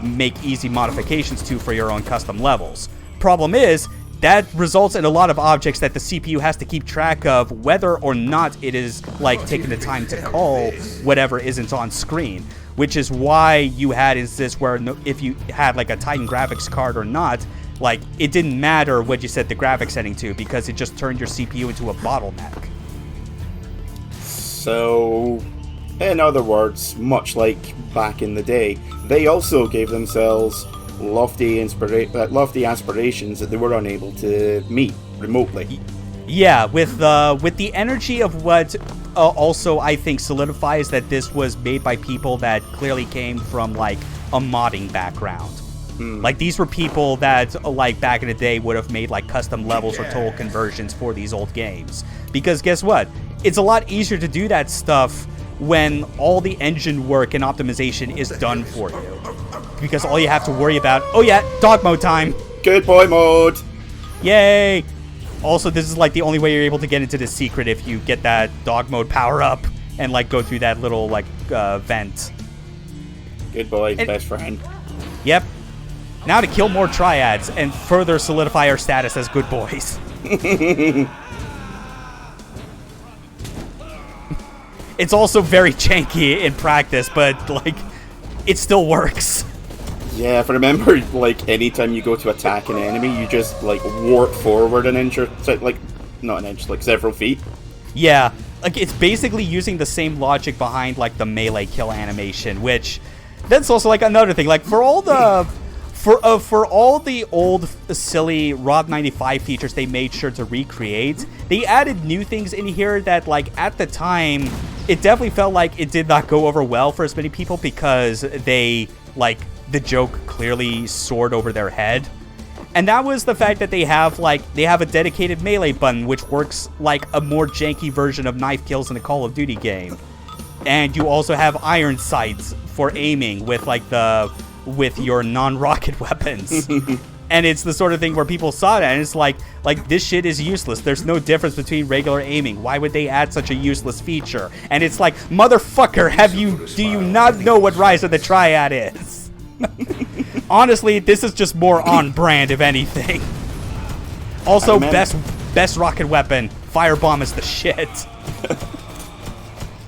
make easy modifications to for your own custom levels. Problem is, that results in a lot of objects that the CPU has to keep track of whether or not it is, like, taking the time to call whatever isn't on screen. Which is why you had this where if you had, like, a Titan graphics card or not, like, it didn't matter what you set the graphics setting to because it just turned your CPU into a bottleneck. So, in other words, much like back in the day, they also gave themselves lofty aspirations that they were unable to meet remotely. Yeah, with the energy of what also I think solidifies that this was made by people that clearly came from, like, a modding background. Like, these were people that, like, back in the day would have made, like, custom levels or total conversions for these old games. Because guess what? It's a lot easier to do that stuff when all the engine work and optimization is done for you. Because all you have to worry about... Oh yeah, dog mode time! Good boy mode! Yay! Also, this is, like, the only way you're able to get into the secret if you get that dog mode power up and, like, go through that little, like, vent. Good boy, best friend. Yep. Now to kill more triads and further solidify our status as good boys. It's also very janky in practice, but, like, it still works. Yeah, if I remember, like, anytime you go to attack an enemy, you just, like, warp forward an inch or, like, not an inch, like, several feet. Yeah, like, it's basically using the same logic behind, like, the melee kill animation, which, that's also, like, another thing. Like, for all the... For all the old silly ROTT 95 features they made sure to recreate, they added new things in here that, like, at the time, it definitely felt like it did not go over well for as many people because they, like, the joke clearly soared over their head. And that was the fact that they have a dedicated melee button, which works like a more janky version of knife kills in a Call of Duty game. And you also have iron sights for aiming with your non-rocket weapons. And it's the sort of thing where people saw that and it's like this shit is useless. There's no difference between regular aiming. Why would they add such a useless feature? And it's like, motherfucker, do you not know what Rise of the Triad is? Honestly, this is just more on brand, if anything. Also, best rocket weapon. Firebomb is the shit.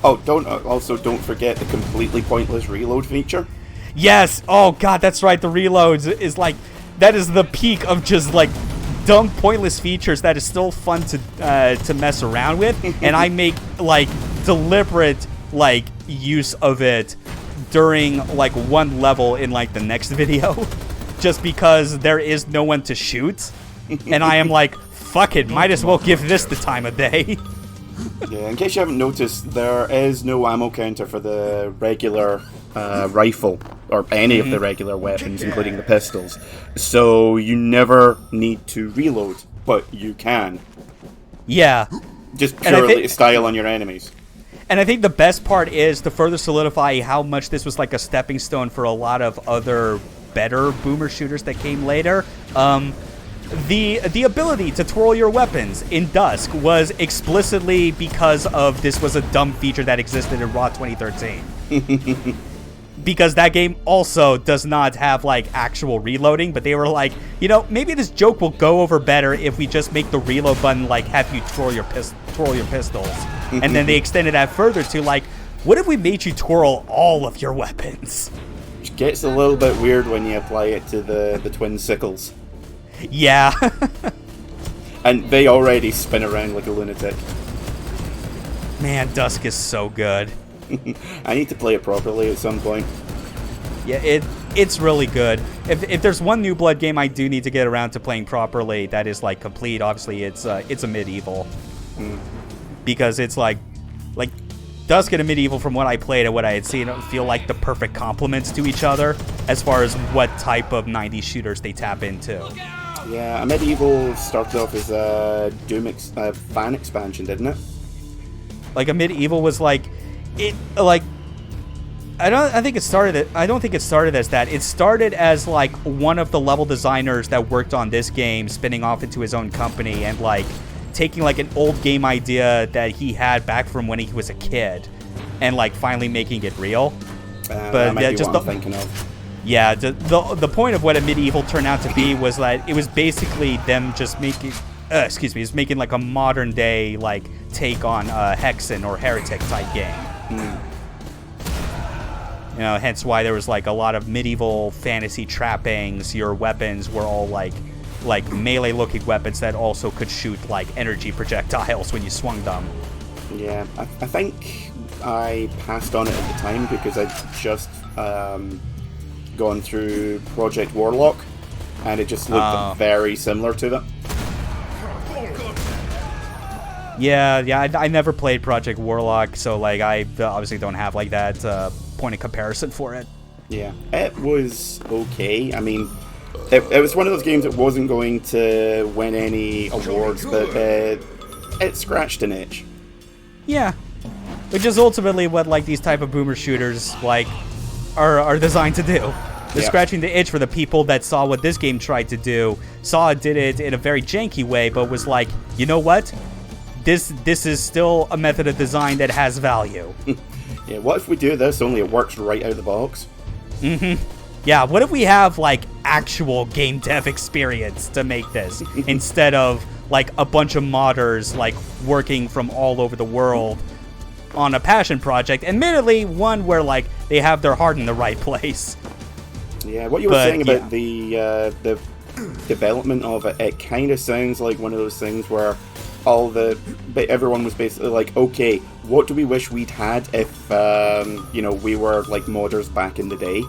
Oh, don't forget the completely pointless reload feature. Yes. Oh god, that's right. The reloads is like, that is the peak of just, like, dumb, pointless features that is still fun to mess around with, and I make, like, deliberate, like, use of it during, like, one level in, like, the next video, just because there is no one to shoot, and I am like, fuck it, might as well give this the time of day. Yeah, in case you haven't noticed, there is no ammo counter for the regular rifle, or any of the regular weapons, including the pistols. So you never need to reload, but you can. Yeah. Just purely style on your enemies. And I think the best part is to further solidify how much this was like a stepping stone for a lot of other better boomer shooters that came later. The ability to twirl your weapons in Dusk was explicitly because of this was a dumb feature that existed in ROTT 2013. Because that game also does not have, like, actual reloading, but they were like, you know, maybe this joke will go over better if we just make the reload button, like, have you twirl your pistols. And then they extended that further to, like, what if we made you twirl all of your weapons? Which gets a little bit weird when you apply it to the twin sickles. Yeah. And they already spin around like a lunatic. Man, Dusk is so good. I need to play it properly at some point. Yeah, it's really good. If there's one New Blood game I do need to get around to playing properly that is, like, complete, obviously it's a Medieval. Because it's like Dusk and Medieval, from what I played and what I had seen, feel like the perfect complements to each other as far as what type of 90s shooters they tap into. Yeah, a Medieval started off as a Doom fan expansion, didn't it? Like a Medieval was like, it like. I don't think it started as that. It started as like one of the level designers that worked on this game spinning off into his own company and like taking like an old game idea that he had back from when he was a kid and like finally making it real. But yeah, just what I'm thinking of. Yeah, the point of what a Medieval turned out to be was that it was basically them just making making like a modern day like take on a Hexen or Heretic type game. You know, hence why there was like a lot of medieval fantasy trappings. Your weapons were all like melee-looking weapons that also could shoot like energy projectiles when you swung them. Yeah, I think I passed on it at the time because I'd just gone through Project Warlock, and it just looked very similar to that. Yeah, I never played Project Warlock, so like I obviously don't have like that point of comparison for it. Yeah, it was okay. I mean, it was one of those games that wasn't going to win any awards, but it scratched an itch. Yeah, which is ultimately what like these type of boomer shooters like are designed to do. They're scratching the itch for the people that saw what this game tried to do, saw it did it in a very janky way, but was like, you know what? This is still a method of design that has value. Yeah, what if we do this, only it works right out of the box? Yeah, what if we have, like, actual game dev experience to make this, instead of, like, a bunch of modders, like, working from all over the world on a passion project. Admittedly, one where, like, they have their heart in the right place. Yeah, what you were saying about the development of it, it kind of sounds like one of those things where everyone was basically like, okay, what do we wish we'd had if we were like modders back in the day?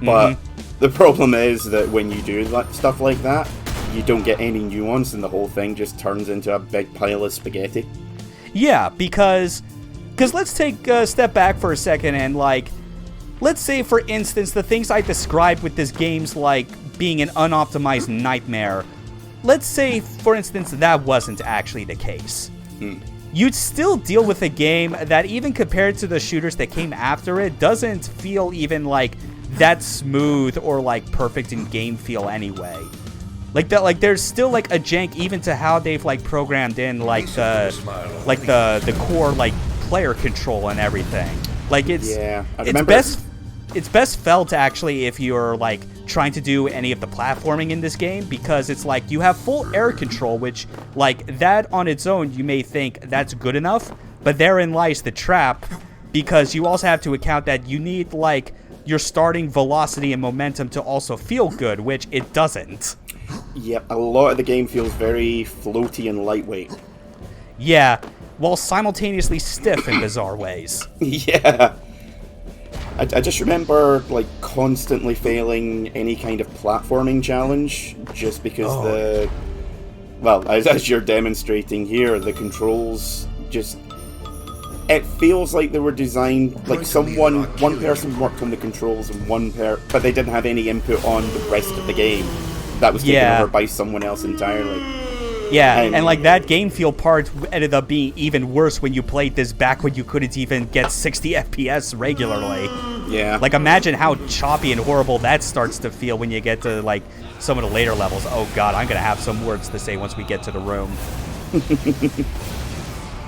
But the problem is that when you do stuff like that, you don't get any nuance, and the whole thing just turns into a big pile of spaghetti. Yeah, because let's take a step back for a second and like, let's say for instance the things I described with this game's like being an unoptimized nightmare. Let's say, for instance, that wasn't actually the case. You'd still deal with a game that, even compared to the shooters that came after it, doesn't feel even, like, that smooth or, like, perfect in game feel anyway. Like, that, like, there's still, like, a jank even to how they've, like, programmed in, like, the core, like, player control and everything. Like, it's best felt, actually, if you're, like, trying to do any of the platforming in this game, because it's like you have full air control, which like that on its own you may think that's good enough, but therein lies the trap, because you also have to account that you need like your starting velocity and momentum to also feel good, which it doesn't. Yep, a lot of the game feels very floaty and lightweight. Yeah, while simultaneously stiff in bizarre ways. Yeah. I just remember, like, constantly failing any kind of platforming challenge, just because as you're demonstrating here, the controls just... It feels like they were designed, like one person worked on the controls and but they didn't have any input on the rest of the game. That was taken over by someone else entirely. Yeah, and like that game feel part ended up being even worse when you played this back when you couldn't even get 60 FPS regularly. Yeah. Like imagine how choppy and horrible that starts to feel when you get to like some of the later levels. Oh god, I'm gonna have some words to say once we get to the room.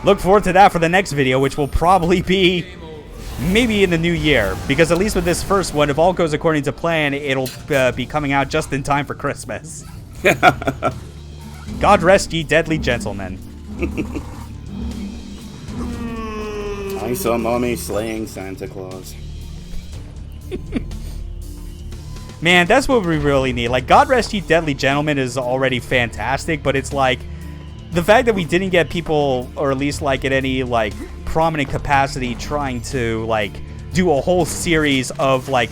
Look forward to that for the next video, which will probably be maybe in the new year, because at least with this first one, if all goes according to plan, it'll be coming out just in time for Christmas. God rest ye deadly gentlemen. I saw Mommy slaying Santa Claus. Man, that's what we really need. Like, God rest ye deadly gentlemen is already fantastic, but it's like, the fact that we didn't get people, or at least like in any like prominent capacity, trying to like do a whole series of like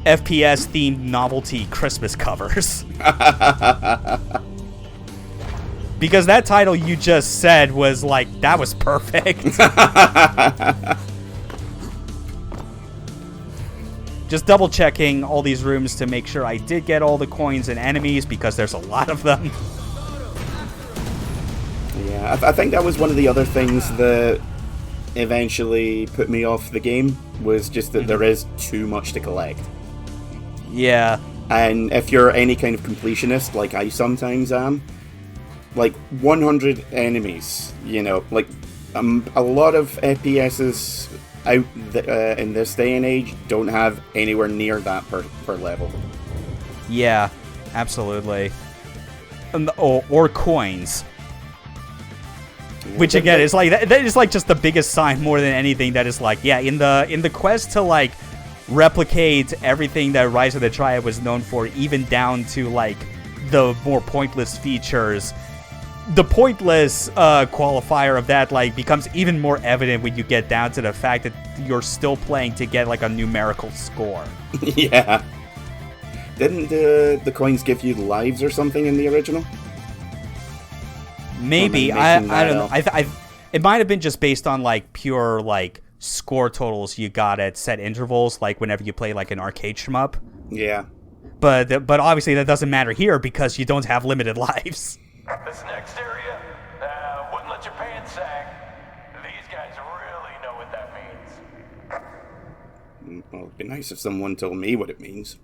FPS themed novelty Christmas covers. Because that title you just said was like, that was perfect. Just double checking all these rooms to make sure I did get all the coins and enemies, because there's a lot of them. Yeah, I think that was one of the other things that eventually put me off the game, was just that there is too much to collect. Yeah. And if you're any kind of completionist, like I sometimes am, like 100 enemies, you know, like a lot of FPSs out in this day and age don't have anywhere near that per level. Yeah, absolutely. Or coins. Which again is like that is like just the biggest sign more than anything that is like, yeah, in the quest to like replicate everything that Rise of the Triad was known for, even down to like the more pointless features. The pointless qualifier of that like becomes even more evident when you get down to the fact that you're still playing to get like a numerical score. Yeah. Didn't the coins give you lives or something in the original? Maybe. I don't know. It might have been just based on like pure like score totals you got at set intervals, like whenever you play like an arcade shmup. Yeah. But obviously that doesn't matter here because you don't have limited lives. This next area wouldn't let your pants sag. These guys really know what that means. Well, it'd be nice if someone told me what it means.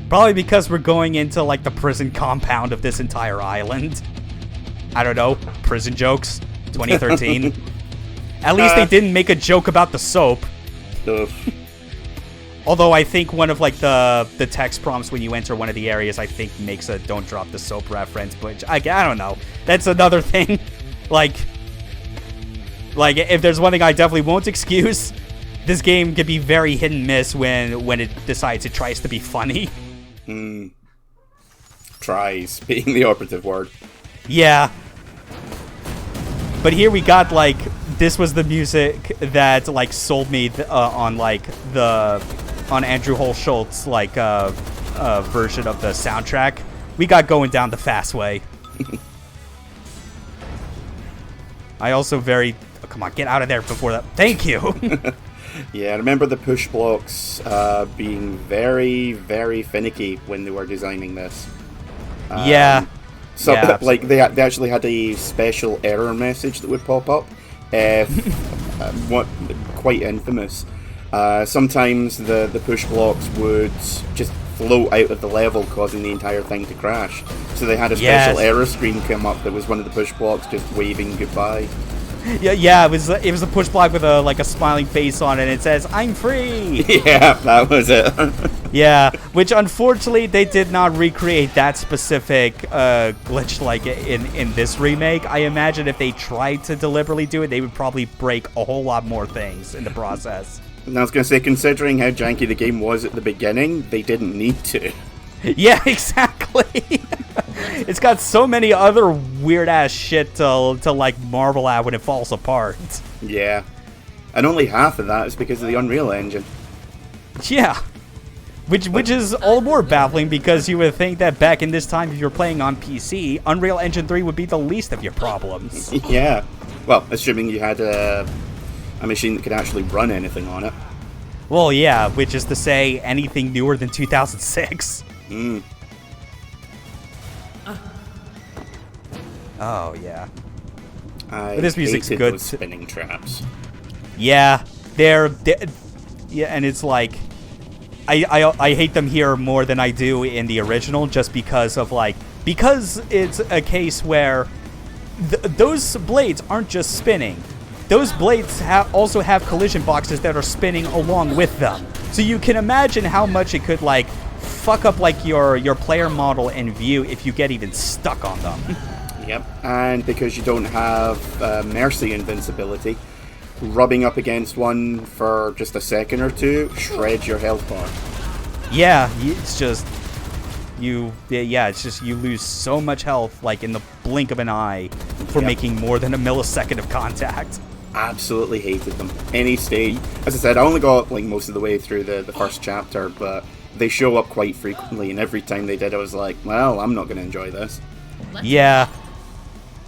Probably because we're going into like the prison compound of this entire island. I don't know. Prison jokes. 2013. At least they didn't make a joke about the soap. Although I think one of like the text prompts when you enter one of the areas, I think makes a "don't drop the soap" reference, but I don't know. That's another thing. like if there's one thing I definitely won't excuse, this game can be very hit and miss when it decides it tries to be funny. Tries being the operative word. Yeah. But here we got like, this was the music that like sold me on Andrew Holschultz's like version of the soundtrack. We got going down the fast way. I also oh, come on, get out of there before that. Thank you. Yeah, I remember the push blocks being very, very finicky when they were designing this. Yeah. So, yeah, like, they actually had a special error message that would pop up. Quite infamous. Sometimes the push blocks would just float out of the level, causing the entire thing to crash. So they had a special error screen come up that was one of the push blocks just waving goodbye. Yeah, it was a push block with a smiling face on it, and it says, "I'm free." Yeah, that was it. Yeah, which unfortunately they did not recreate that specific glitch like in this remake. I imagine if they tried to deliberately do it, they would probably break a whole lot more things in the process. And I was going to say, considering how janky the game was at the beginning, they didn't need to. Yeah, exactly. It's got so many other weird-ass shit to like marvel at when it falls apart. Yeah. And only half of that is because of the Unreal Engine. Yeah. Which is all the more baffling because you would think that back in this time, if you're playing on PC, Unreal Engine 3 would be the least of your problems. Yeah. Well, assuming you had a machine that could actually run anything on it. Well, yeah, which is to say anything newer than 2006. Oh, yeah. But this music's good. Those spinning traps. Yeah, they're yeah, and it's like I hate them here more than I do in the original, just because it's a case where those blades aren't just spinning. Those blades also have collision boxes that are spinning along with them. So you can imagine how much it could like fuck up like your player model and view if you get even stuck on them. Yep, and because you don't have Mercy invincibility, rubbing up against one for just a second or two shreds your health bar. Yeah, it's just you lose so much health like in the blink of an eye for making more than a millisecond of contact. Absolutely hated them. Any stage. As I said, I only got like most of the way through the first chapter, but they show up quite frequently, and every time they did, I was like, well, I'm not going to enjoy this. Yeah.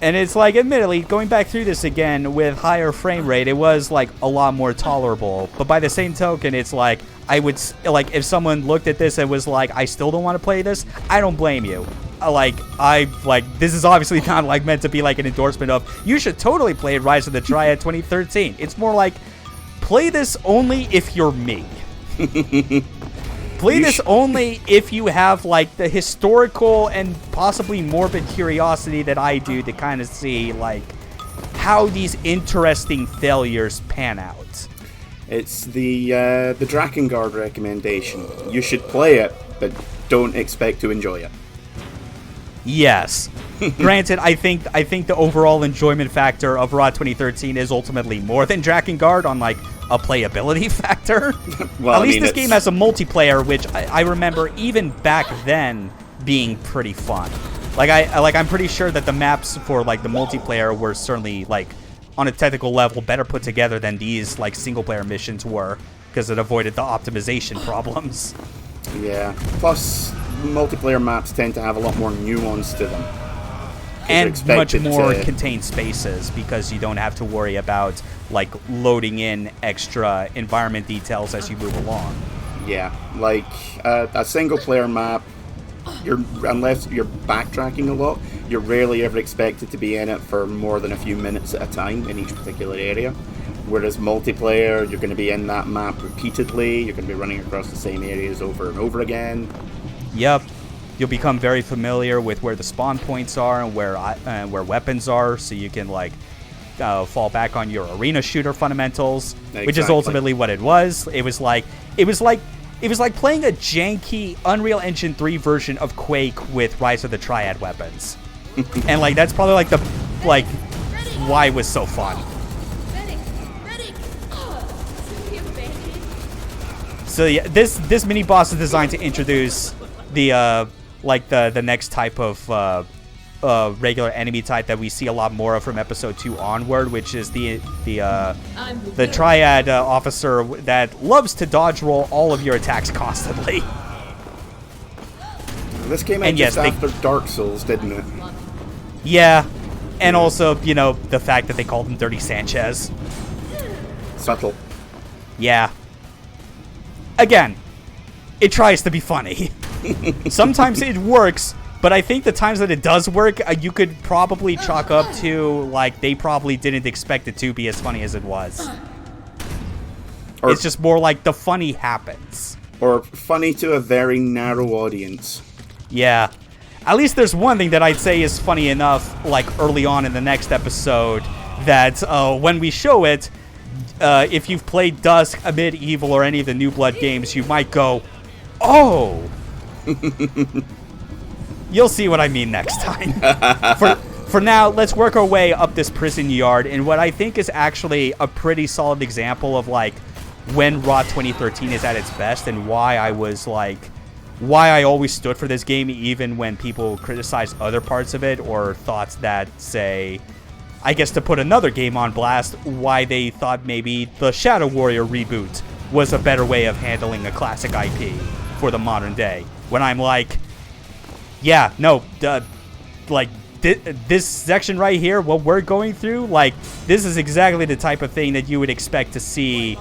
And it's like, admittedly, going back through this again with higher frame rate, it was like a lot more tolerable. But by the same token, it's like, I would, like, if someone looked at this and was like, I still don't want to play this, I don't blame you. This is obviously not like meant to be like an endorsement of, you should totally play Rise of the Triad 2013. It's more like, play this only if you're me. Play this only if you have, like, the historical and possibly morbid curiosity that I do to kind of see, like, how these interesting failures pan out. It's the Drakengard recommendation. You should play it, but don't expect to enjoy it. Yes. Granted, I think the overall enjoyment factor of ROTT 2013 is ultimately more than Drakengard on, like, a playability factor. Well, At least this game has a multiplayer, which I remember even back then being pretty fun. I'm pretty sure that the maps for, like, the multiplayer were certainly, like, on a technical level better put together than these, like, single player missions were, because it avoided the optimization problems. Yeah. Plus, multiplayer maps tend to have a lot more nuance to them. And much more contained spaces, because you don't have to worry about, like, loading in extra environment details as you move along. Yeah, like a single player map, unless you're backtracking a lot, you're rarely ever expected to be in it for more than a few minutes at a time in each particular area. Whereas multiplayer, you're going to be in that map repeatedly, you're going to be running across the same areas over and over again. Yep. You'll become very familiar with where the spawn points are and where weapons are, so you can, like, fall back on your arena shooter fundamentals, Exactly. Which is ultimately what it was. It was like playing a janky Unreal Engine 3 version of Quake with Rise of the Triad weapons. And, like, that's probably like why it was so fun. So yeah, this mini boss is designed to introduce the the next type of regular enemy type that we see a lot more of from episode 2 onward, which is the Triad officer that loves to dodge roll all of your attacks constantly. This came out just after Dark Souls, didn't it? Yeah, and also, you know, the fact that they called him Dirty Sanchez. Subtle. Yeah. Again, it tries to be funny. Sometimes it works, but I think the times that it does work, you could probably chalk up to, like, they probably didn't expect it to be as funny as it was. Or it's just more like the funny happens. Or funny to a very narrow audience. Yeah. At least there's one thing that I'd say is funny enough, like, early on in the next episode, that when we show it, if you've played Dusk, Amid Evil, or any of the New Blood games, you might go, oh! You'll see what I mean next time. For now, let's work our way up this prison yard in what I think is actually a pretty solid example of, like, when ROTT 2013 is at its best, and why I was, like, why I always stood for this game even when people criticized other parts of it, or thought that, say, I guess to put another game on blast, why they thought maybe the Shadow Warrior reboot was a better way of handling a classic IP for the modern day. When I'm like, yeah, no, like, this section right here, what we're going through, like, this is exactly the type of thing that you would expect to see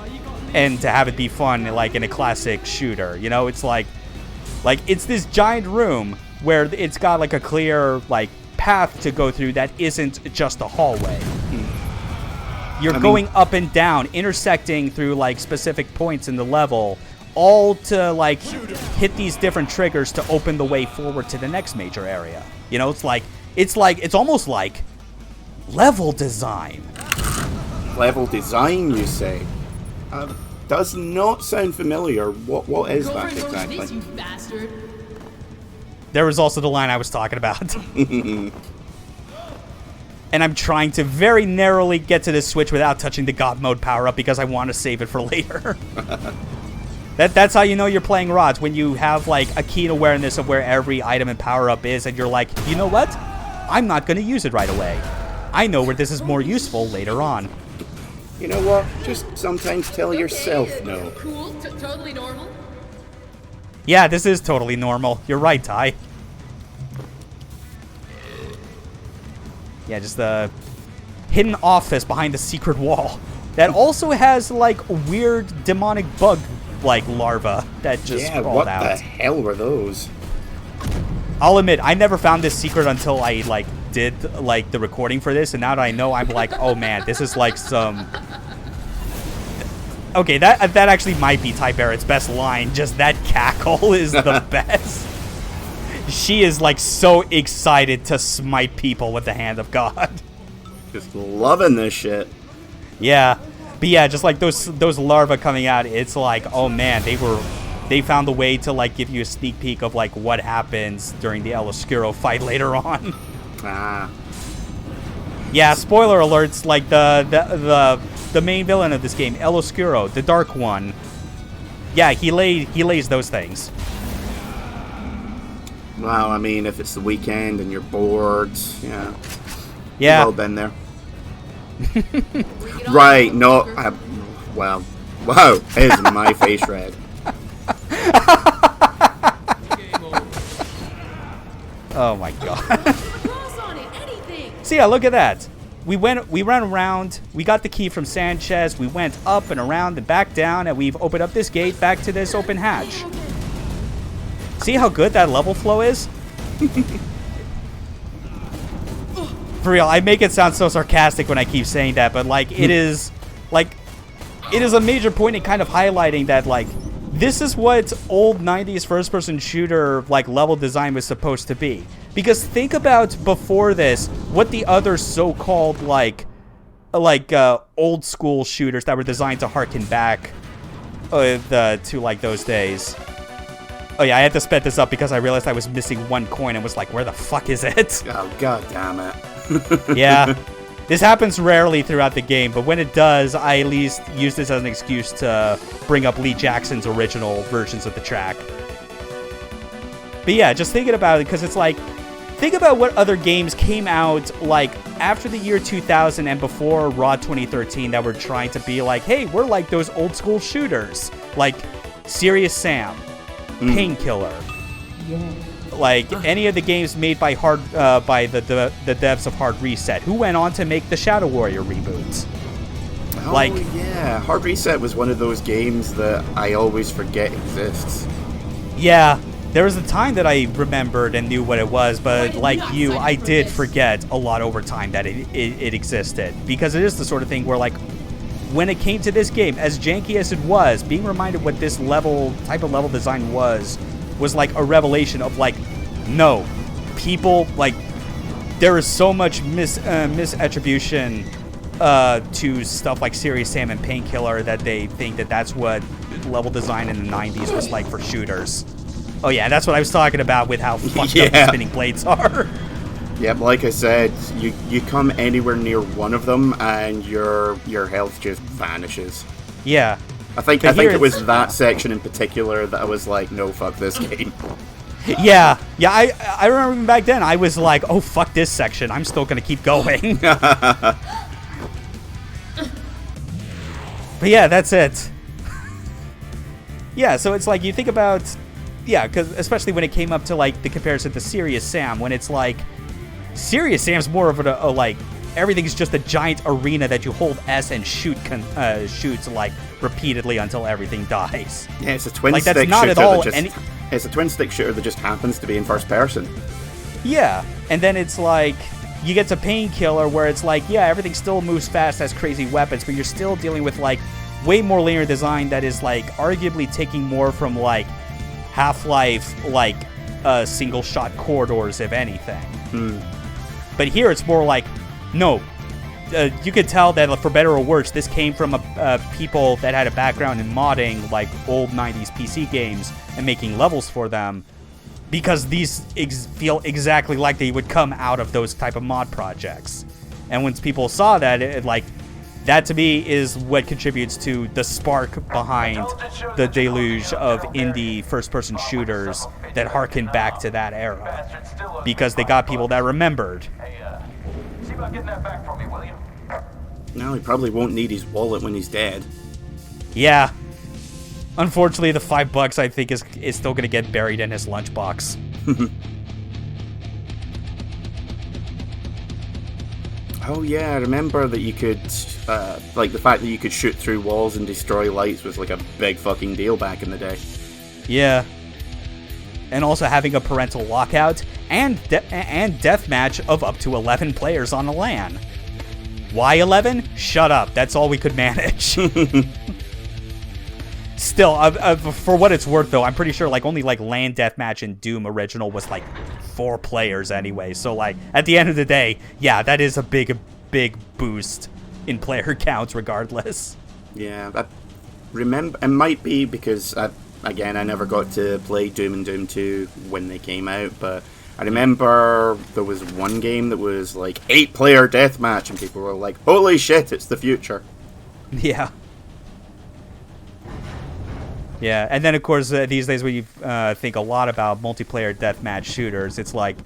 and to have it be fun, like, in a classic shooter. You know, it's like it's this giant room where it's got, like, a clear, like, path to go through that isn't just a hallway. You're going up and down, intersecting through, like, specific points in the level, all to, like, hit these different triggers to open the way forward to the next major area. You know, it's almost like level design. Level design, you say? Does not sound familiar. What is that exactly? This, you bastard. There was also the line I was talking about. And I'm trying to very narrowly get to this switch without touching the God Mode power-up because I want to save it for later. That's how you know you're playing ROTT, when you have, like, a keen awareness of where every item and power-up is, and you're like, you know what? I'm not going to use it right away. I know where this is more useful later on. You know what? Just sometimes tell yourself no. Cool, totally normal. Yeah, this is totally normal. You're right, Ty. Yeah, just the hidden office behind the secret wall that also has like weird demonic bug like larvae that just crawled out. What the hell were those? I'll admit, I never found this secret until I like did like the recording for this, and now that I know, I'm like, oh man, this is like some. Okay, that actually might be Ty Barrett's best line. Just that cackle is the best. She is like so excited to smite people with the hand of God. Just loving this shit. Yeah, but yeah, just like those larvae coming out, it's like, oh man, they found a way to like give you a sneak peek of like what happens during the El Oscuro fight later on. Ah. Yeah, spoiler alerts, like the main villain of this game, El Oscuro, the Dark One. Yeah, he lays those things. Well, I mean, if it's the weekend and you're bored, yeah. Yeah. We've all been there. Right, no, well, wow, is my face red. Oh my god. So yeah, look at that. We ran around, we got the key from Sanchez, we went up and around and back down, and we've opened up this gate back to this open hatch. See how good that level flow is? For real, I make it sound so sarcastic when I keep saying that, but like it is a major point in kind of highlighting that like this is what old 90s first-person shooter like level design was supposed to be. Because think about before this, what the other so-called like old school shooters that were designed to harken back to like those days. Oh yeah, I had to sped this up because I realized I was missing one coin and was like, where the fuck is it? Oh, god damn it. Yeah. This happens rarely throughout the game, but when it does, I at least use this as an excuse to bring up Lee Jackson's original versions of the track. But yeah, just thinking about it, because it's like, think about what other games came out like after the year 2000 and before ROTT 2013 that were trying to be like, hey, we're like those old school shooters, like Serious Sam, Painkiller. Yeah. Like any of the games made by the devs of Hard Reset, who went on to make the Shadow Warrior reboots. Oh, like, yeah, Hard Reset was one of those games that I always forget exists. Yeah, there was a time that I remembered and knew what it was, but like you, I did forget a lot over time that it existed, because it is the sort of thing where like when it came to this game, as janky as it was, being reminded what this type of level design was like a revelation of like, no, people, like, there is so much misattribution to stuff like Serious Sam and Painkiller that they think that that's what level design in the 90s was like for shooters. Oh yeah, that's what I was talking about with how fucked up the spinning blades are. Yep, like I said, you come anywhere near one of them and your health just vanishes. Yeah. I think it was that section in particular that I was like, no, fuck this game. Yeah, I remember even back then, I was like, oh, fuck this section, I'm still gonna keep going. But yeah, that's it. Yeah, so it's like, you think about, yeah, because especially when it came up to like the comparison to Serious Sam, when it's like, Serious Sam's more of a like, everything's just a giant arena that you hold S and shoots like repeatedly until everything dies. Yeah, it's a twin like, stick that's not shooter. At all It's a twin stick shooter that just happens to be in first person. Yeah, and then it's like you get to Painkiller where it's like, yeah, everything still moves fast, has crazy weapons, but you're still dealing with like way more linear design that is like arguably taking more from like Half-Life like single shot corridors, if anything. But here it's more like, no, you could tell that for better or worse, this came from people that had a background in modding like old 90s PC games and making levels for them, because these feel exactly like they would come out of those type of mod projects. And once people saw that, that to me is what contributes to the spark behind the deluge of indie first-person shooters that harken back to that era, because they got people that remembered. See about getting that back for me, will you? No, he probably won't need his wallet when he's dead. Yeah. Unfortunately, the $5 I think is still going to get buried in his lunchbox. Oh yeah, I remember that you could, like the fact that you could shoot through walls and destroy lights was like a big fucking deal back in the day. Yeah. And also having a parental lockout and deathmatch of up to 11 players on a LAN. Why 11? Shut up. That's all we could manage. Still, for what it's worth, though, I'm pretty sure like only like LAN deathmatch in Doom original was like 4 players anyway. So like at the end of the day, yeah, that is a big boost in player counts regardless. Yeah, I remember. It might be because again, I never got to play Doom and Doom 2 when they came out, but I remember there was one game that was like 8-player deathmatch, and people were like, "Holy shit, it's the future!" Yeah. Yeah, and then of course these days when you think a lot about multiplayer deathmatch shooters, it's like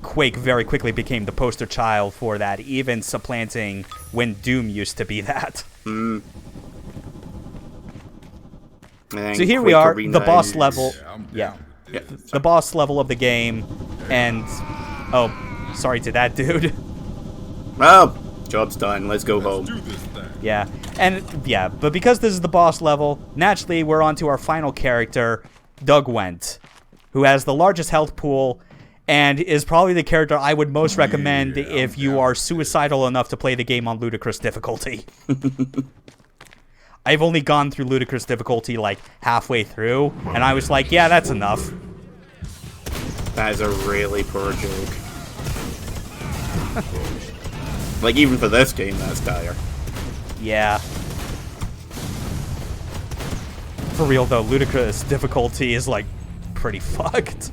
Quake very quickly became the poster child for that, even supplanting when Doom used to be that. Mm. So here we are, the boss level. Yeah. The boss level of the game, and oh, sorry to that dude. Well, job's done. Let's go home. Yeah, and yeah, but because this is the boss level, naturally we're on to our final character, Doug Wendt, who has the largest health pool and is probably the character I would most recommend if you are suicidal enough to play the game on ludicrous difficulty. I've only gone through ludicrous difficulty like halfway through, and I was like, yeah, that's enough. That is a really poor joke. Like, even for this game, that's dire. Yeah. For real, though, ludicrous difficulty is, like, pretty fucked.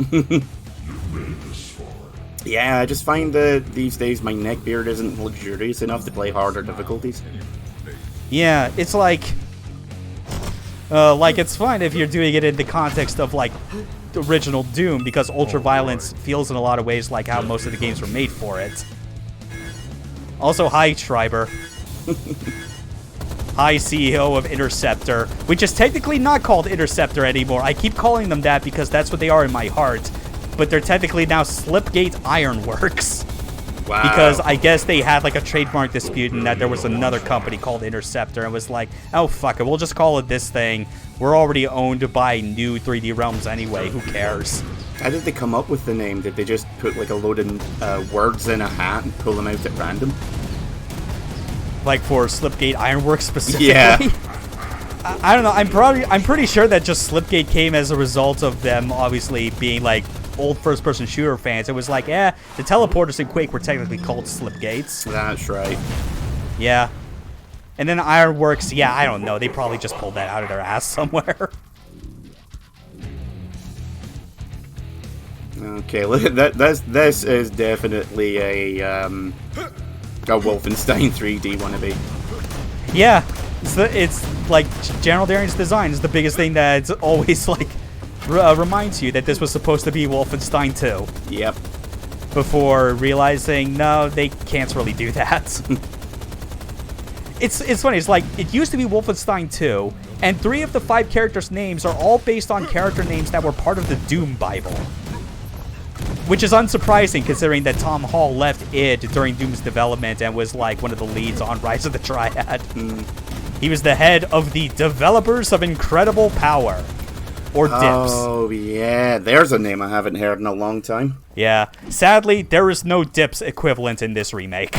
Yeah, I just find that these days my neckbeard isn't luxurious enough to play harder difficulties. Yeah, it's like it's fine if you're doing it in the context of, like, the original Doom, because ultra-violence feels in a lot of ways like how most of the games were made for it. Also, hi, Schreiber. Hi, CEO of Interceptor, which is technically not called Interceptor anymore. I keep calling them that because that's what they are in my heart. But they're technically now Slipgate Ironworks. Wow. Because I guess they had like a trademark dispute and that there was another company called Interceptor and was like, oh, fuck it, we'll just call it this thing. We're already owned by New 3D Realms anyway, who cares? How did they come up with the name? Did they just put like a load of words in a hat and pull them out at random? Like for Slipgate Ironworks specifically? Yeah. I don't know. I'm pretty sure that just Slipgate came as a result of them obviously being like old first-person shooter fans. It was like, the teleporters in Quake were technically called Slipgates. That's right. Yeah. And then Ironworks, yeah, I don't know. They probably just pulled that out of their ass somewhere. Okay, this is definitely a Wolfenstein 3D wannabe. Yeah, it's like General Darian's design is the biggest thing that's always like reminds you that this was supposed to be Wolfenstein 2. Yep. Before realizing, no, they can't really do that. It's funny, it's like, it used to be Wolfenstein 2, and 3 of the 5 characters' names are all based on character names that were part of the Doom Bible. Which is unsurprising considering that Tom Hall left id during Doom's development and was like one of the leads on Rise of the Triad. He was the head of the Developers of Incredible Power. Or DIPS. Oh, yeah. There's a name I haven't heard in a long time. Yeah. Sadly, there is no DIPS equivalent in this remake.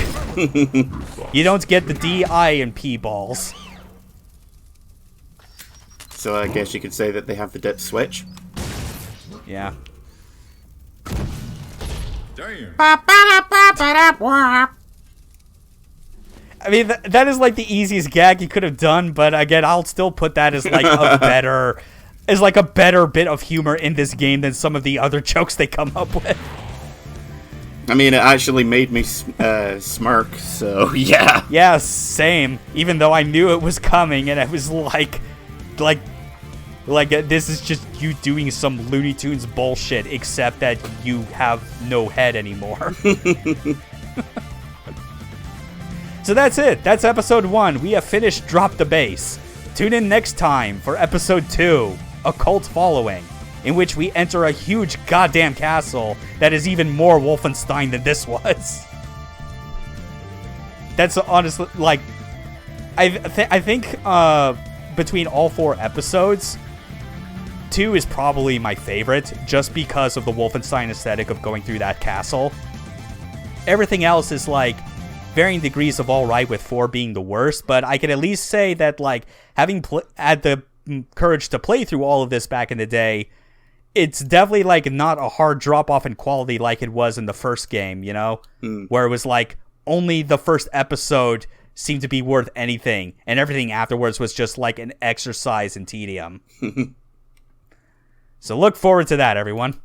You don't get the D, I, and P balls. So I guess you could say that they have the dip switch. Yeah. Damn. I mean, that is like the easiest gag you could have done, but again, I'll still put that as like a better... is like a better bit of humor in this game than some of the other jokes they come up with. I mean, it actually made me smirk, so yeah. Yeah, same. Even though I knew it was coming, and I was like, this is just you doing some Looney Tunes bullshit, except that you have no head anymore. So that's it. That's episode 1. We have finished Drop the Bass. Tune in next time for episode 2. A Cult Following, in which we enter a huge goddamn castle that is even more Wolfenstein than this was. That's honestly, like, I think between all 4 episodes, 2 is probably my favorite, just because of the Wolfenstein aesthetic of going through that castle. Everything else is, like, varying degrees of alright, with 4 being the worst, but I can at least say that, like, having had the courage to play through all of this back in the day, it's definitely, like, not a hard drop-off in quality like it was in the first game, you know? Where it was, like, only the first episode seemed to be worth anything, and everything afterwards was just, like, an exercise in tedium. So look forward to that, everyone.